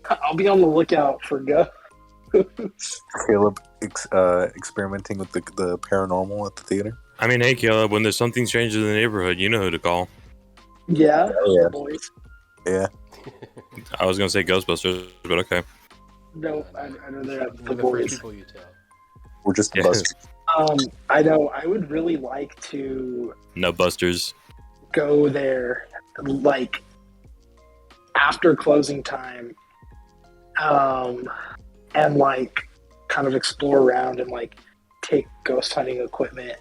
I'll be on the lookout for ghosts. Caleb experimenting with the paranormal at the theater. I mean, hey, Caleb, when there's something strange in the neighborhood, you know who to call. Yeah, Yeah. boys. Yeah. I was going to say Ghostbusters, but okay. No, I know they're the We're the first boys. people you tell. We're just the Yeah. busters. I know. I would really like to. No Busters. go there like after closing time, and like kind of explore around and like take ghost hunting equipment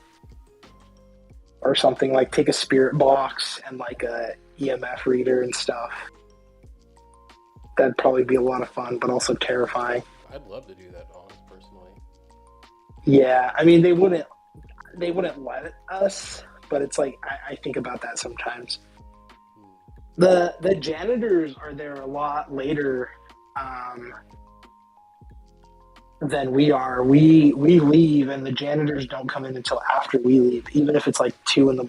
or something, like take a spirit box and like a EMF reader and stuff. That'd probably be a lot of fun, but also terrifying. I'd love to do that, personally. Yeah, I mean they wouldn't let us, but it's like I think about that sometimes. The janitors are there a lot later than we are. We leave and the janitors don't come in until after we leave, even if it's like 2 a.m.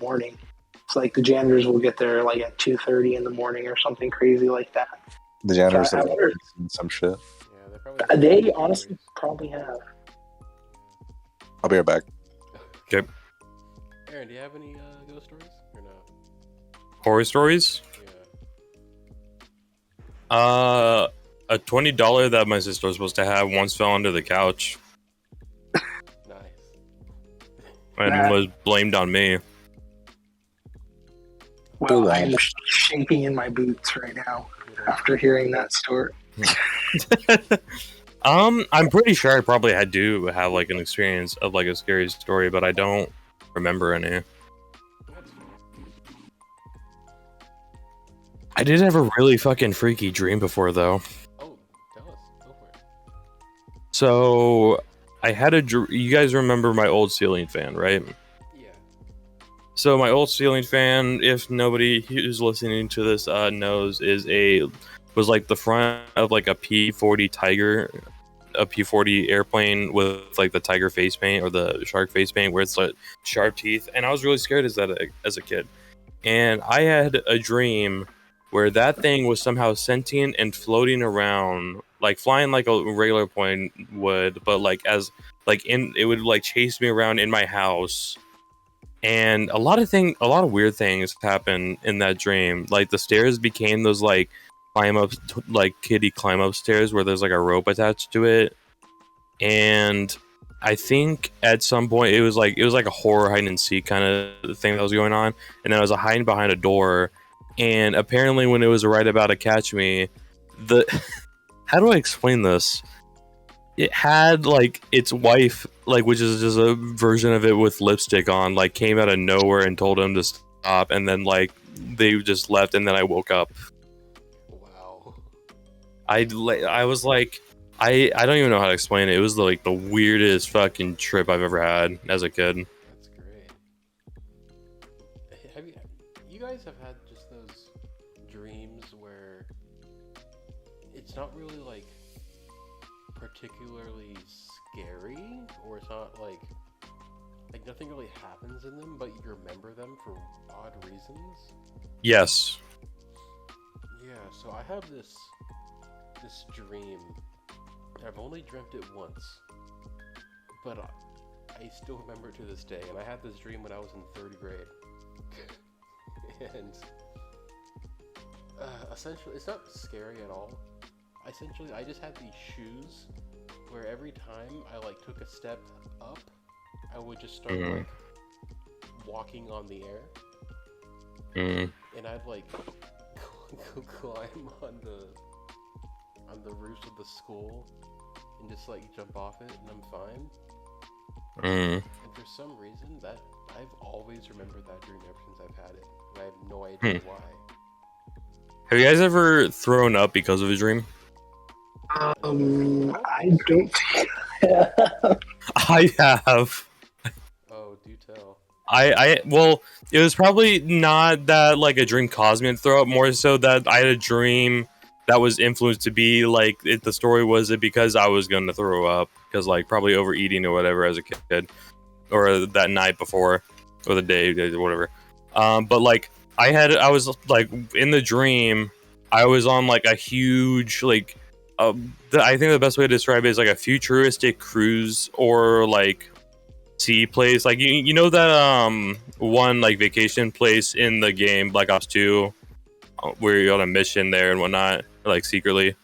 It's like the janitors will get there like at 2:30 in the morning or something crazy like that. The janitors So I have wonder, some shit. Yeah, they they honestly probably have. I'll be right back. Okay. Aaron, do you have any ghost stories or no? Horror stories? Yeah. A $20 that my sister was supposed to have once fell under the couch Nice. and was blamed on me. Well, I'm shaking in my boots right now after hearing that story. I'm pretty sure I probably had to have like an experience of like a scary story, but I don't remember any. That's I did have a really fucking freaky dream before though. Oh, tell us. Go for it. So I had you guys remember my old ceiling fan, right? Yeah. So my old ceiling fan, if nobody who's listening to this knows, was like the front of like a P-40 Tiger, a P-40 airplane with like the tiger face paint or the shark face paint where it's like sharp teeth, and I was really scared as a kid. And I had a dream where that thing was somehow sentient and floating around, like flying like a regular plane would, but like it would like chase me around in my house. And a lot of weird things happened in that dream. Like the stairs became those like kiddie climb up stairs where there's like a rope attached to it. And I think at some point it was like a horror hide and seek kind of thing that was going on. And then I was hiding behind a door. And apparently when it was right about to catch me, how do I explain this? It had like its wife, like, which is just a version of it with lipstick on, like came out of nowhere and told him to stop, and then like they just left, and then I woke up. Wow. I was like, I don't even know how to explain it. It was like the weirdest fucking trip I've ever had as a kid. That's great. You guys have had just those dreams where it's not really like particularly scary, or it's not like nothing really happens in them, but you remember them for odd reasons? Yes. Yeah, so I have this dream. I've only dreamt it once, but I still remember it to this day. And I had this dream when I was in 3rd grade. And essentially, it's not scary at all. Essentially, I just had these shoes where every time I like took a step up, I would just start like walking on the air. And I'd like climb on the roofs of the school and just like jump off it, and I'm fine. And for some reason, that I've always remembered that dream ever since I've had it, and I have no idea why. Have you guys ever thrown up because of a dream? I don't. I have. Oh, do tell. Well, it was probably not that like a dream caused me to throw up, more so that I had a dream that was influenced to be like the story was it because I was going to throw up because like probably overeating or whatever as a kid, or that night before, or the day or whatever. But like I was like in the dream, I was on like a huge like I think the best way to describe it is like a futuristic cruise or like sea place, like you know that one like vacation place in the game Black Ops 2 where you're on a mission there and whatnot, like secretly,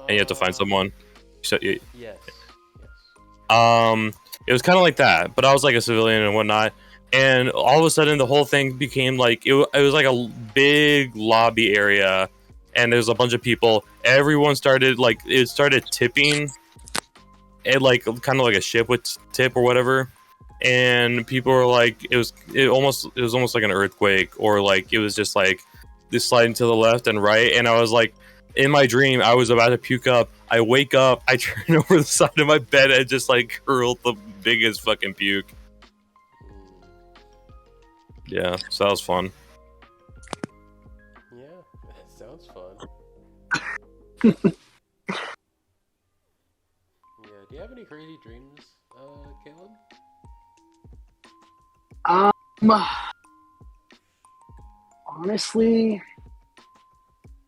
and you have to find someone. Yes. It was kind of like that, but I was like a civilian and whatnot. and all of a sudden the whole thing became like it was like a big lobby area, and there's a bunch of people. Everyone started like it started tipping, it like kind of like a ship would tip or whatever, and people were like it was almost like an earthquake, or like it was just like this sliding to the left and right, and I was like. In my dream, I was about to puke up. I wake up, I turn over the side of my bed and just like hurled the biggest fucking puke. Yeah, so that was fun. Yeah, that sounds fun. Yeah, do you have any crazy dreams, Caleb? Honestly,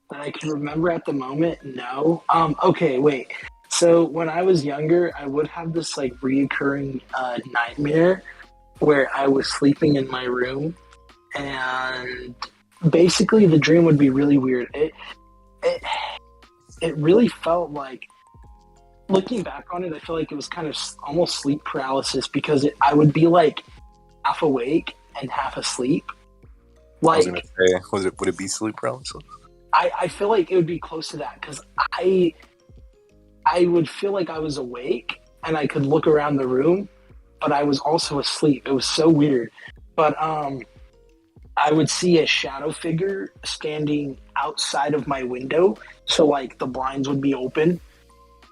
that I can remember at the moment, no. Okay, wait. So when I was younger, I would have this like reoccurring nightmare where I was sleeping in my room, and basically the dream would be really weird. It it really felt like, looking back on it, I feel like it was kind of almost sleep paralysis, because I would be like half awake and half asleep. I was Like gonna say, would it be sleep paralysis? I feel like it would be close to that, because I would feel like I was awake and I could look around the room, but I was also asleep. It was so weird. But I would see a shadow figure standing outside of my window, so like the blinds would be open,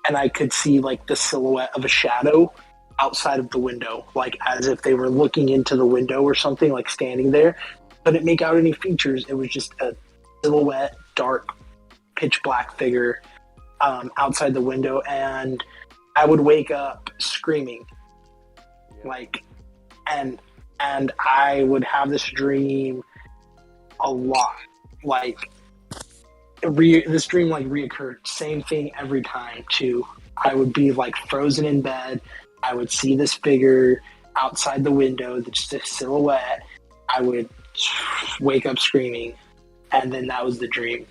and I could see like the silhouette of a shadow outside of the window, like as if they were looking into the window or something, like standing there. But it didn't make out any features. It was just a silhouette, dark, pitch black figure outside the window, and I would wake up screaming, like, and I would have this dream a lot, like this dream like reoccurred, same thing every time too. I would be like frozen in bed. I would see this figure outside the window, just a silhouette. I would wake up screaming, and then that was the dream.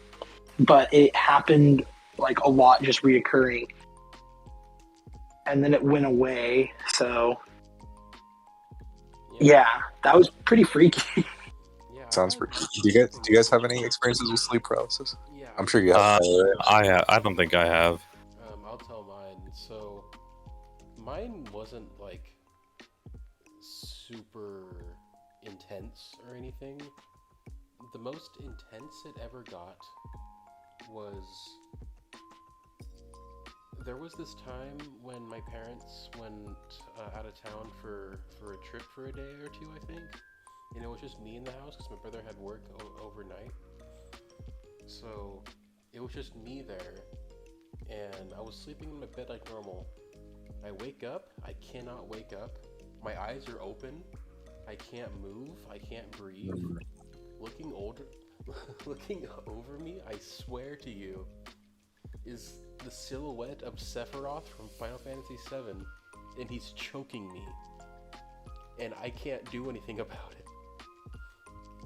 But it happened like a lot, just reoccurring, and then it went away. So yeah, that was pretty freaky. Yeah, Sounds pretty. Do you guys have any experiences with sleep paralysis? Yeah, I'm sure you have. I don't think I have. I'll tell mine. So, mine wasn't like super intense or anything. The most intense it ever got was there was this time when my parents went out of town for a trip for a day or two, I think. And it was just me in the house because my brother had work overnight. So it was just me there, and I was sleeping in my bed like normal. I wake up, I cannot wake up. My eyes are open. I can't move. I can't breathe. Looking over me, I swear to you, is the silhouette of Sephiroth from Final Fantasy VII, and he's choking me, and I can't do anything about it.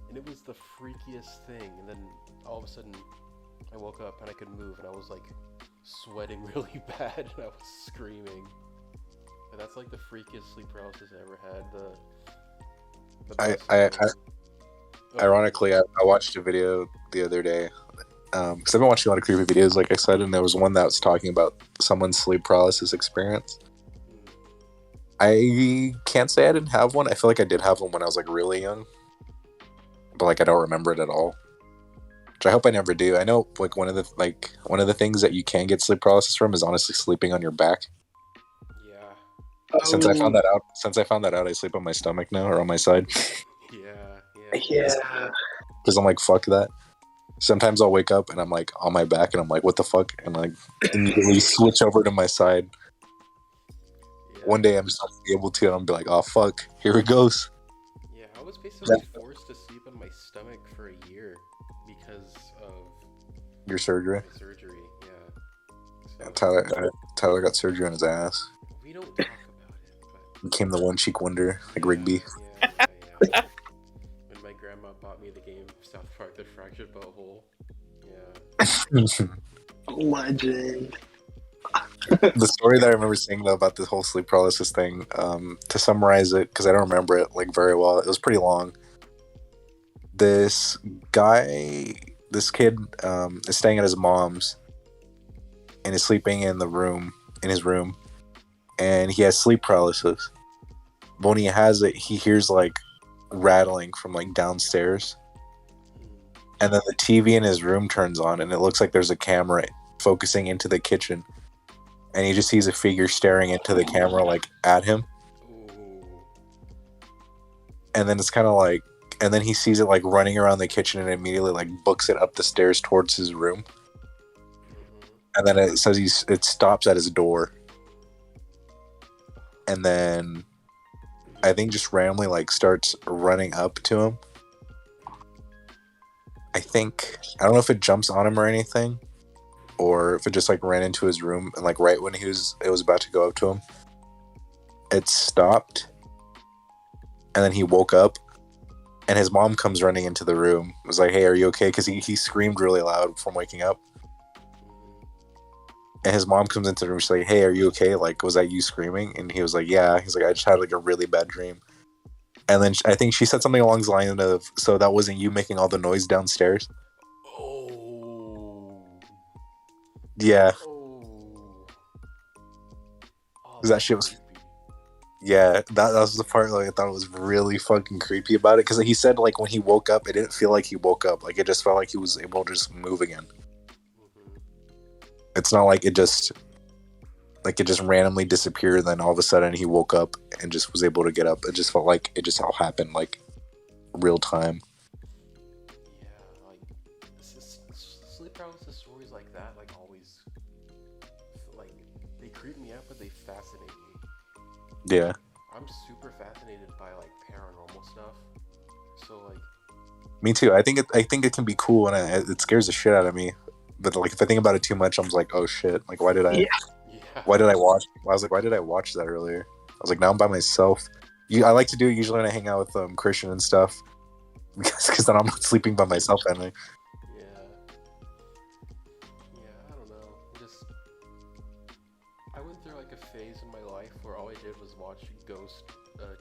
And it was the freakiest thing. And then all of a sudden, I woke up and I could move, and I was like sweating really bad, and I was screaming. And that's like the freakiest sleep paralysis I ever had. Ironically, I watched a video the other day because I've been watching a lot of creepy videos, like I said, and there was one that was talking about someone's sleep paralysis experience. I can't say I didn't have one. I feel like I did have one when I was like really young, but like I don't remember it at all. Which I hope I never do. I know like one of the things that you can get sleep paralysis from is honestly sleeping on your back. Yeah. Since I found that out, I sleep on my stomach now, or on my side. Yeah. Because I'm like, fuck that. Sometimes I'll wake up and I'm like on my back, and I'm like, what the fuck? And like immediately switch over to my side. Yeah. One day I'm just not gonna be able to, and I'll be like, oh fuck, here it goes. Yeah, I was basically forced to sleep on my stomach for a year because of Your surgery. my surgery. Yeah. Yeah, Tyler got surgery on his ass. We don't talk about it, but Became the one cheek wonder, like Rigby. Yeah. When my grandma bought me the game South Park: The Fractured Butthole. Yeah. Legend. The story that I remember seeing though about the whole sleep paralysis thing, to summarize it, because I don't remember it like very well, it was pretty long. This guy, this kid, is staying at his mom's and is sleeping in his room, and he has sleep paralysis. But when he has it, he hears like rattling from like downstairs, and then the TV in his room turns on, and it looks like there's a camera focusing into the kitchen, and he just sees a figure staring into the camera like at him, Ooh. and then it's kind of like, and then he sees it like running around the kitchen and immediately like books it up the stairs towards his room, and then it says it stops at his door, and then I think just randomly like starts running up to him. I don't know if it jumps on him or anything, or if it just like ran into his room and like right when it was about to go up to him, it stopped, and then he woke up, and his mom comes running into the room. It was like, "Hey, are you okay?" Because he screamed really loud from waking up, and his mom comes into the room. She's like, "Hey, are you okay? Like, was that you screaming?" And he was like, "Yeah." He's like, "I just had like a really bad dream." And then I think she said something along the line of, "So that wasn't you making all the noise downstairs?" Oh. Yeah, Oh. Oh, 'cause that shit was. creepy. Yeah, that was the part like I thought was really fucking creepy about it, because he said like when he woke up, it didn't feel like he woke up. Like it just felt like he was able to just move again. Mhm. It's not like it just randomly disappeared, and then all of a sudden he woke up and just was able to get up. It just felt like it just all happened like real time. Yeah, like sleep paralysis stories like that, like always, like they creep me out, but they fascinate me. Yeah, I'm super fascinated by like paranormal stuff. So like, me too. I think it can be cool, and it scares the shit out of me. But like if I think about it too much, I'm just like, oh shit! Like Yeah. yeah, why did I watch? I was like, why did I watch that earlier? I was like, now I'm by myself. I like to do it usually when I hang out with Christian and stuff, because then I'm not sleeping by myself at night. yeah, yeah. I don't know. Just I went through like a phase in my life where all I did was watch ghost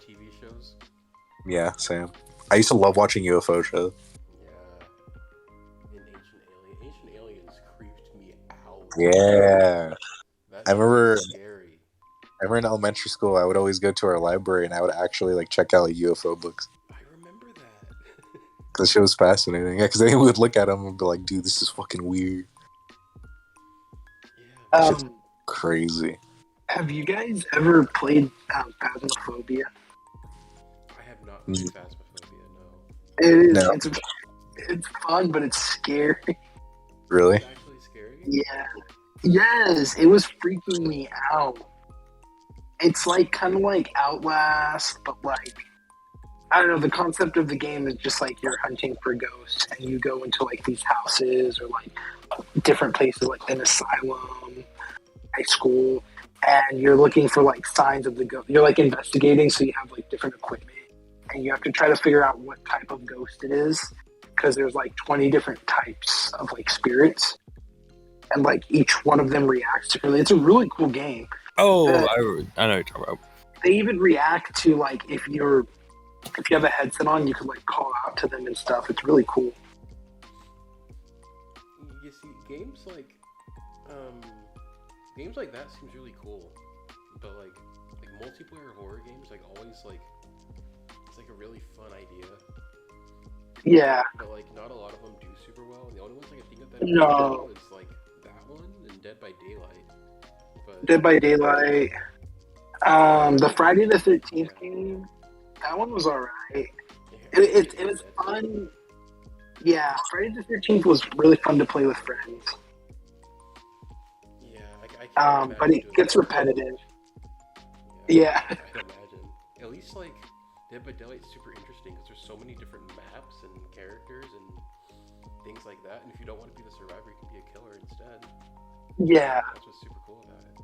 TV shows. Yeah, same. I used to love watching UFO shows. Yeah, and Ancient Aliens creeped me out. Yeah, That I shit remember. was scary. I remember in elementary school, I would always go to our library and I would actually like check out like, UFO books, I remember that. because shit was fascinating. Yeah, because then we would look at them and be like, "Dude, this is fucking weird. Yeah, Shit's man. crazy." Have you guys ever played Phasmophobia? I have not Mm. played Phasmophobia. No. It is. No, It's fun, but it's scary. really. It's actually scary. Yeah. Yes, it was freaking me out. It's like kind of like Outlast, but like I don't know. The concept of the game is just like you're hunting for ghosts, and you go into like these houses or like different places, like an asylum, high school, and you're looking for like signs of the ghost. You're like investigating, so you have like different equipment, and you have to try to figure out what type of ghost it is, because there's like 20 different types of like spirits, and like each one of them reacts differently. It's a really cool game. Oh, Uh, I know what you're talking about. They even react to like if you have a headset on, you can like call out to them and stuff. It's really cool. You see, um, games like that seems really cool, but like multiplayer horror games, like always like it's like a really fun idea, Yeah. but like not a lot of them do super well. And the only ones I can think of that do No. well is like that one and Dead by Daylight. But Dead by Daylight. The Friday the 13th yeah, game, that one was alright. yeah, It was fun. Yeah, Friday the 13th was really fun to play with friends. Yeah, I can't imagine But it doing gets that. repetitive. Yeah, Yeah. I can imagine. At least like Dead by Daylight is super interesting because there's so many different maps and characters and things like that. And if you don't want to be the survivor, you can be a killer instead. Yeah. That's what's super cool about it.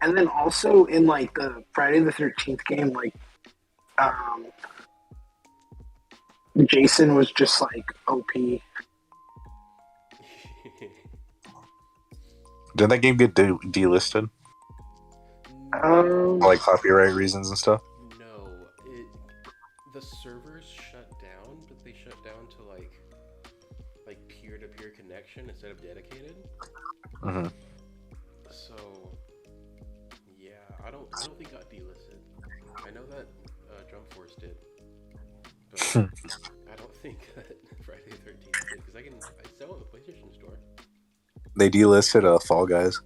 And then also in like the Friday the 13th game, like Jason was just like OP. Didn't that game get delisted for like copyright reasons and stuff? No, the servers shut down, but they shut down to like peer-to-peer connection instead of dedicated. Mm-hmm. So yeah, I don't think it got delisted. I know that Jump Force did, but I don't think that Friday the 13th did because I sell it in the PlayStation Store. They delisted Fall Guys.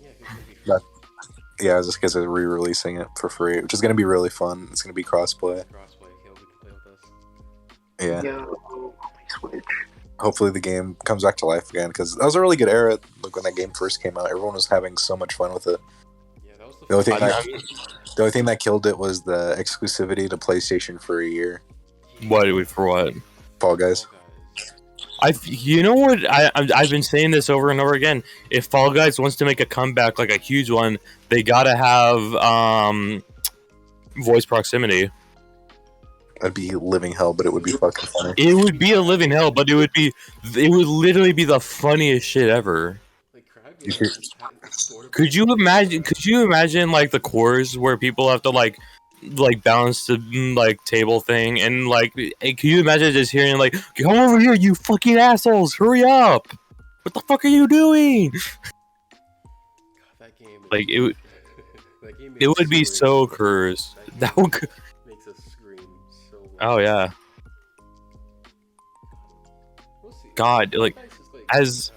Yeah, because it's gonna be free. Yeah, just because they're re-releasing it for free, which is going to be really fun. It's going to be crossplay. Crossplay, yeah, we can play with us. Yeah. Yo, Switch. Hopefully the game comes back to life again, because that was a really good era. Like when that game first came out, everyone was having so much fun with it. Yeah, that was The only thing that killed it was the exclusivity to PlayStation for a year. For what? Fall Guys. You know what? I've been saying this over and over again. If Fall Guys wants to make a comeback, like a huge one, they gotta have voice proximity. That'd be living hell, but it would be fucking funny. It would be a living hell, but it would literally be the funniest shit ever. Like crab Could you imagine like the cores where people have to like balance the like table thing and like can you imagine just hearing like come over here you fucking assholes hurry up what the fuck are you doing? God, that game is, Like it would that game it would be so cursed. That would makes us scream so loud. oh yeah. We'll see. God, like as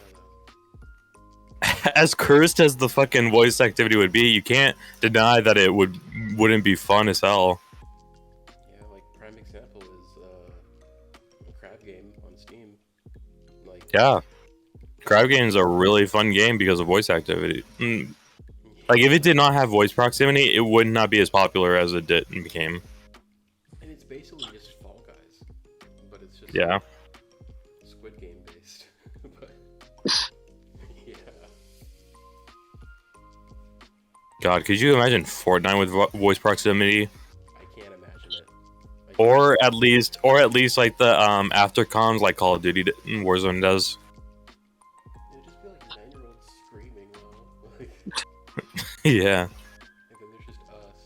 cursed as the fucking voice activity would be, you can't deny that it wouldn't be fun as hell. Yeah, like prime example is a crab game on Steam. Like Yeah, crab game is a really fun game because of voice activity. Like if it did not have voice proximity, it would not be as popular as it became. And it's basically just Fall Guys, but it's just Yeah. Squid Game based. But yeah. God, could you imagine Fortnite with voice proximity? I can't imagine it. Or at least like the aftercoms like Call of Duty and Warzone does. It'd just be like 9-year-olds screaming though. Like, Yeah. and then there's just us.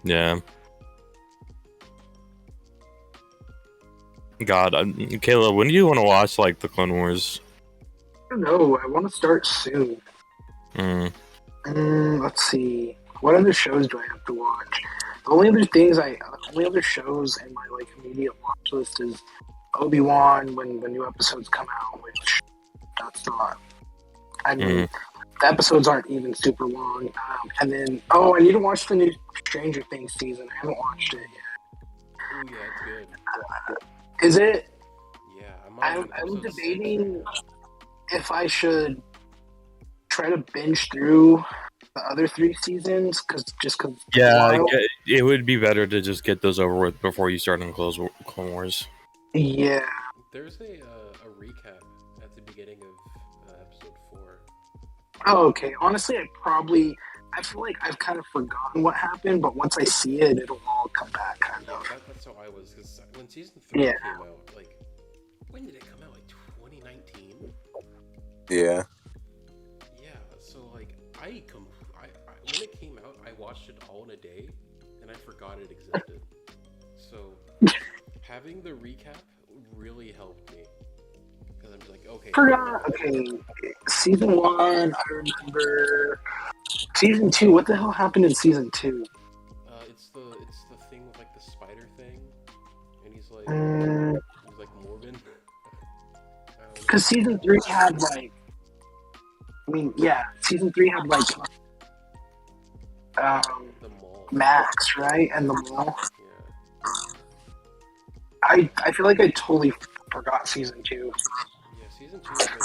Yeah. God, Kayla, when do you want to watch like the Clone Wars? I don't know. I want to start soon. Let's see. What other shows do I have to watch? The only other shows in my like immediate watch list is Obi-Wan when new episodes come out, which that's not. I mean, the episodes aren't even super long. And then I need to watch the new Stranger Things season. I haven't watched it yet. Oh yeah, it's good. Is it? Yeah, I'm debating if I should try to binge through the other 3 seasons because yeah, it would be better to just get those over with before you start on Clone Wars. Yeah. There's a recap at the beginning of episode 4. Oh, okay. Honestly, I feel like I've kind of forgotten what happened, but once I see it, it'll all come back, kind of. That's how I was, because when season 3 came out, like, when did it come out? Like 2019? Yeah. Yeah, so like, I when it came out, I watched it all in a day, and I forgot it existed. So, having the recap really helped me. Because I'm just like, okay. Okay, season 1, I remember. Season 2, what the hell happened in season 2? It's the thing with like the spider thing, and he's like Morbin. Because season 3 had like, season 3 had like the mall. Max, right, and the mall. Yeah. I feel like I totally forgot season 2. Yeah, season 2 is like pretty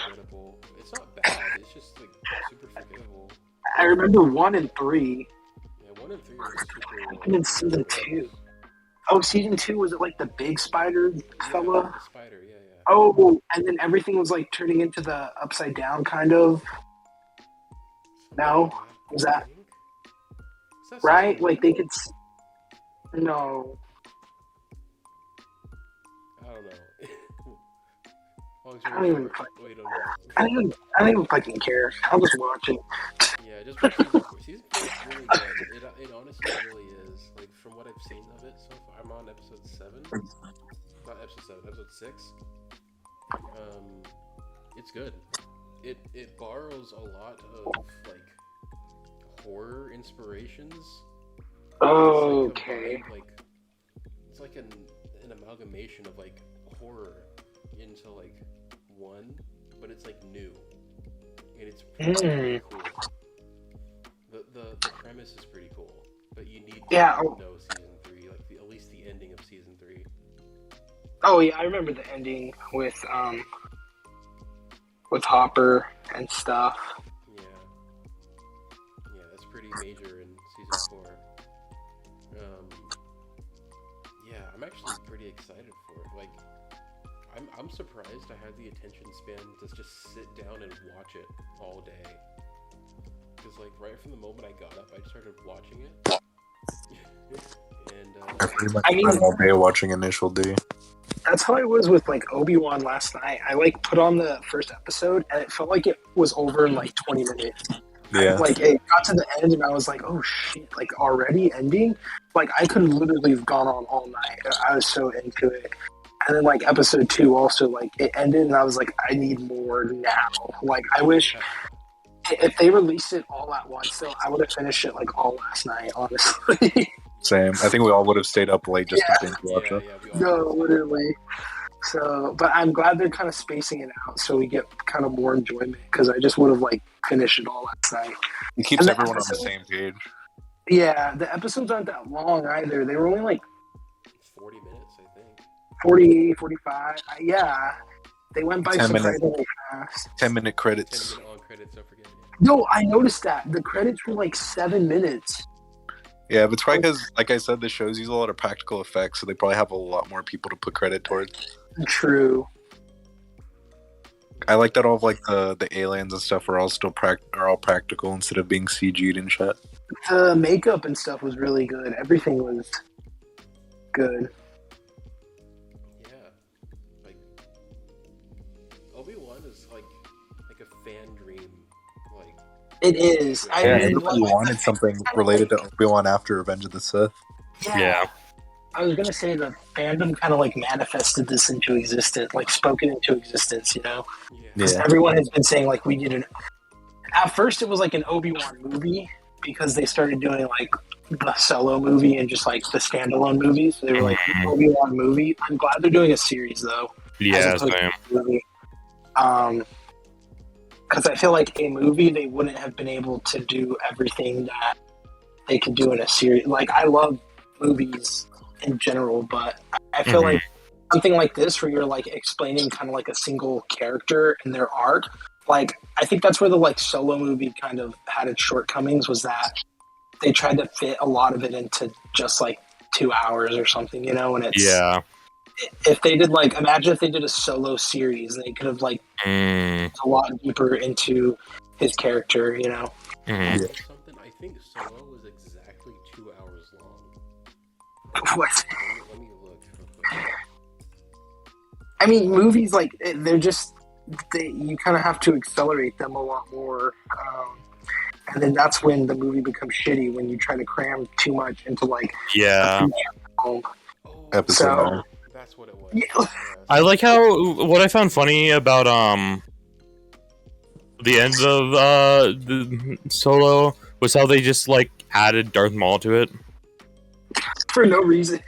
forgettable. It's not bad. It's just like super forgettable. I remember 1 and 3. Yeah, 1 and 3 was super. What happened in season 2? Oh, season 2, was it like the big spider fella? The spider, yeah. Oh, and then everything was like turning into the upside down kind of. No? Was that right? Like they could. No. I don't know. Long I story don't even. short, we don't know. I don't even fucking care. I'll just watch it. Yeah, just watch season 4. Season 4 is really good. It honestly really is. Like, from what I've seen of it so far, I'm on episode 7. Not episode 7, episode 6. It's good. It borrows a lot of, like, horror inspirations. Oh, It's, like, okay. combined, like, it's like an amalgamation of, like, horror into, like, one, but it's, like, new. And it's pretty cool. The premise is pretty cool, but you need to know season 3, like at least the ending of season 3. Oh yeah, I remember the ending with Hopper and stuff. Yeah, that's pretty major in season 4. Yeah, I'm actually pretty excited for it. Like, I'm surprised I had the attention span to just sit down and watch it all day. Because, like, right from the moment I got up, I started watching it. And, I pretty much I mean- spent all day watching Initial D. That's how I was with like Obi-Wan last night. I like put on the first episode and it felt like it was over in like 20 minutes. Yeah. Like it got to the end and I was like, oh shit, like already ending? Like I could literally have gone on all night. I was so into it. And then like episode 2 also, like it ended and I was like, I need more now. Like I wish if they released it all at once though, I would have finished it like all last night, honestly. Same. I think we all would have stayed up late just to binge watch it. we all No, literally. So, but I'm glad they're kind of spacing it out so we get kind of more enjoyment because I just would have like finished it all last night. It keeps And the everyone on the episode- same page. Yeah, the episodes aren't that long either. They were only like 40 minutes, I think. 40, 45. Yeah, they went by 10 minutes. surprisingly fast. 10-minute 10 credits. minute on credits, don't forget. No, I noticed that. The credits were like 7 minutes. Yeah, but it's probably because, like I said, the shows use a lot of practical effects, so they probably have a lot more people to put credit towards. True. I like that all of like the aliens and stuff are all still are all practical instead of being CG'd and shit. The makeup and stuff was really good. Everything was good. Yeah. Like, Obi-Wan is like a fan dream. Like, It is. I Yeah, really everybody love wanted something related to Obi-Wan after Revenge of the Sith. Yeah. I was gonna say the fandom kind of like manifested this into existence, like spoken into existence, you know? yeah. Yeah. Everyone has been saying like we need an. At first, it was like an Obi-Wan movie because they started doing like the solo movie and just like the standalone movies. So they were like Obi-Wan movie. I'm glad they're doing a series though. Yeah, as opposed same. to a movie. Because I feel like a movie they wouldn't have been able to do everything that they could do in a series. Like I love movies in general, but I feel like something like this where you're like explaining kind of like a single character and their arc, like I think that's where the like solo movie kind of had its shortcomings, was that they tried to fit a lot of it into just like 2 hours or something, you know. And it's if they did like, imagine if they did a solo series, they could have like a lot deeper into his character, you know. Yeah. Something, I think Solo was exactly 2 hours long. What? Let me look real quick. I mean, movies like they're just you kind of have to accelerate them a lot more, and then that's when the movie becomes shitty when you try to cram too much into like Yeah. Oh, Episode So- 9. that's what it was. Yeah. Yeah. I like how what I found funny about the end of the Solo was how they just like added Darth Maul to it. for no reason.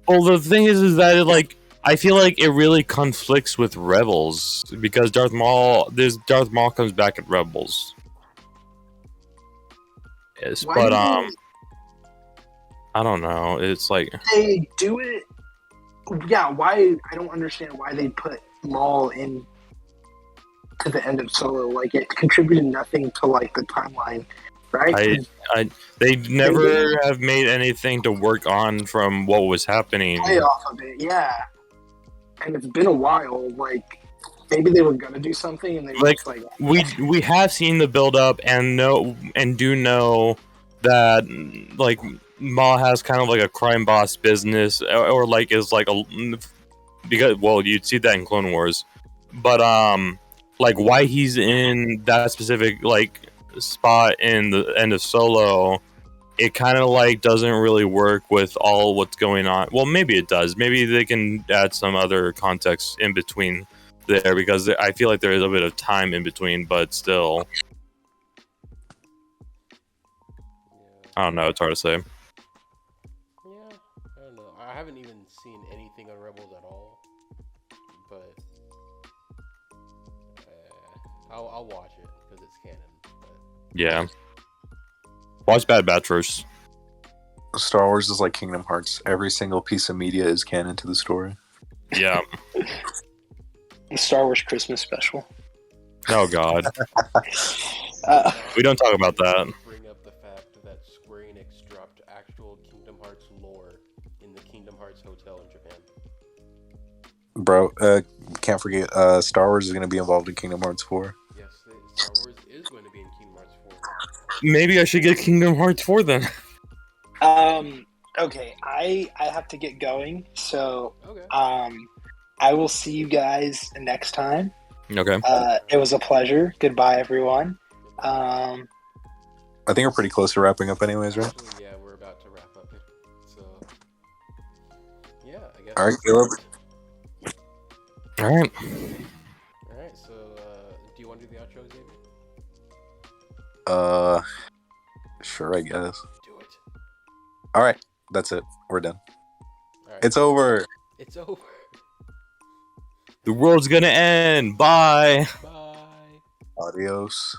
Well, the thing is that it, like I feel like it really conflicts with Rebels because Darth Maul comes back at Rebels. Yes, Why but do I don't know. It's like they do it? Yeah, why? I don't understand why they put Maul in to the end of Solo. Like it contributed nothing to like the timeline, right? they never have made anything to work on from what was happening. Play off of it, yeah. And it's been a while. Like maybe they were gonna do something, and they were Like, just like, We have seen the build up and do know that like Maul has kind of like a crime boss business or like is like a because you'd see that in Clone Wars, but like why he's in that specific like spot in the end of Solo, it kind of like doesn't really work with all what's going on. Well, maybe it does. Maybe they can add some other context in between there, because I feel like there is a bit of time in between, but still, I don't know. It's hard to say. Yeah, I don't know. I haven't even seen anything on Rebels at all, but I'll watch it because it's canon. But Yeah. Watch Bad Batch first. Star Wars is like Kingdom Hearts. Every single piece of media is canon to the story. Yeah. The Star Wars Christmas special. Oh God. Uh, We don't talk about that. bring up the fact that Square Enix dropped actual Kingdom Hearts lore in the Kingdom Hearts Hotel in Japan. Bro, can't forget, Star Wars is going to be involved in Kingdom Hearts 4. Yes, Star Wars is going to be in Kingdom Hearts 4. Maybe I should get Kingdom Hearts 4 then. okay, I have to get going, so Okay. I will see you guys next time. Okay. It was a pleasure. Goodbye, everyone. I think we're pretty close to wrapping up anyways, right? Actually, yeah, we're about to wrap up. So, yeah, I guess. All right, Caleb. All right. All right. So, do you want to do the outro, Xavier? Sure, I guess. Do it. All right, that's it. We're done. All right. It's over. It's over. The world's gonna end. Bye. Bye. Adios.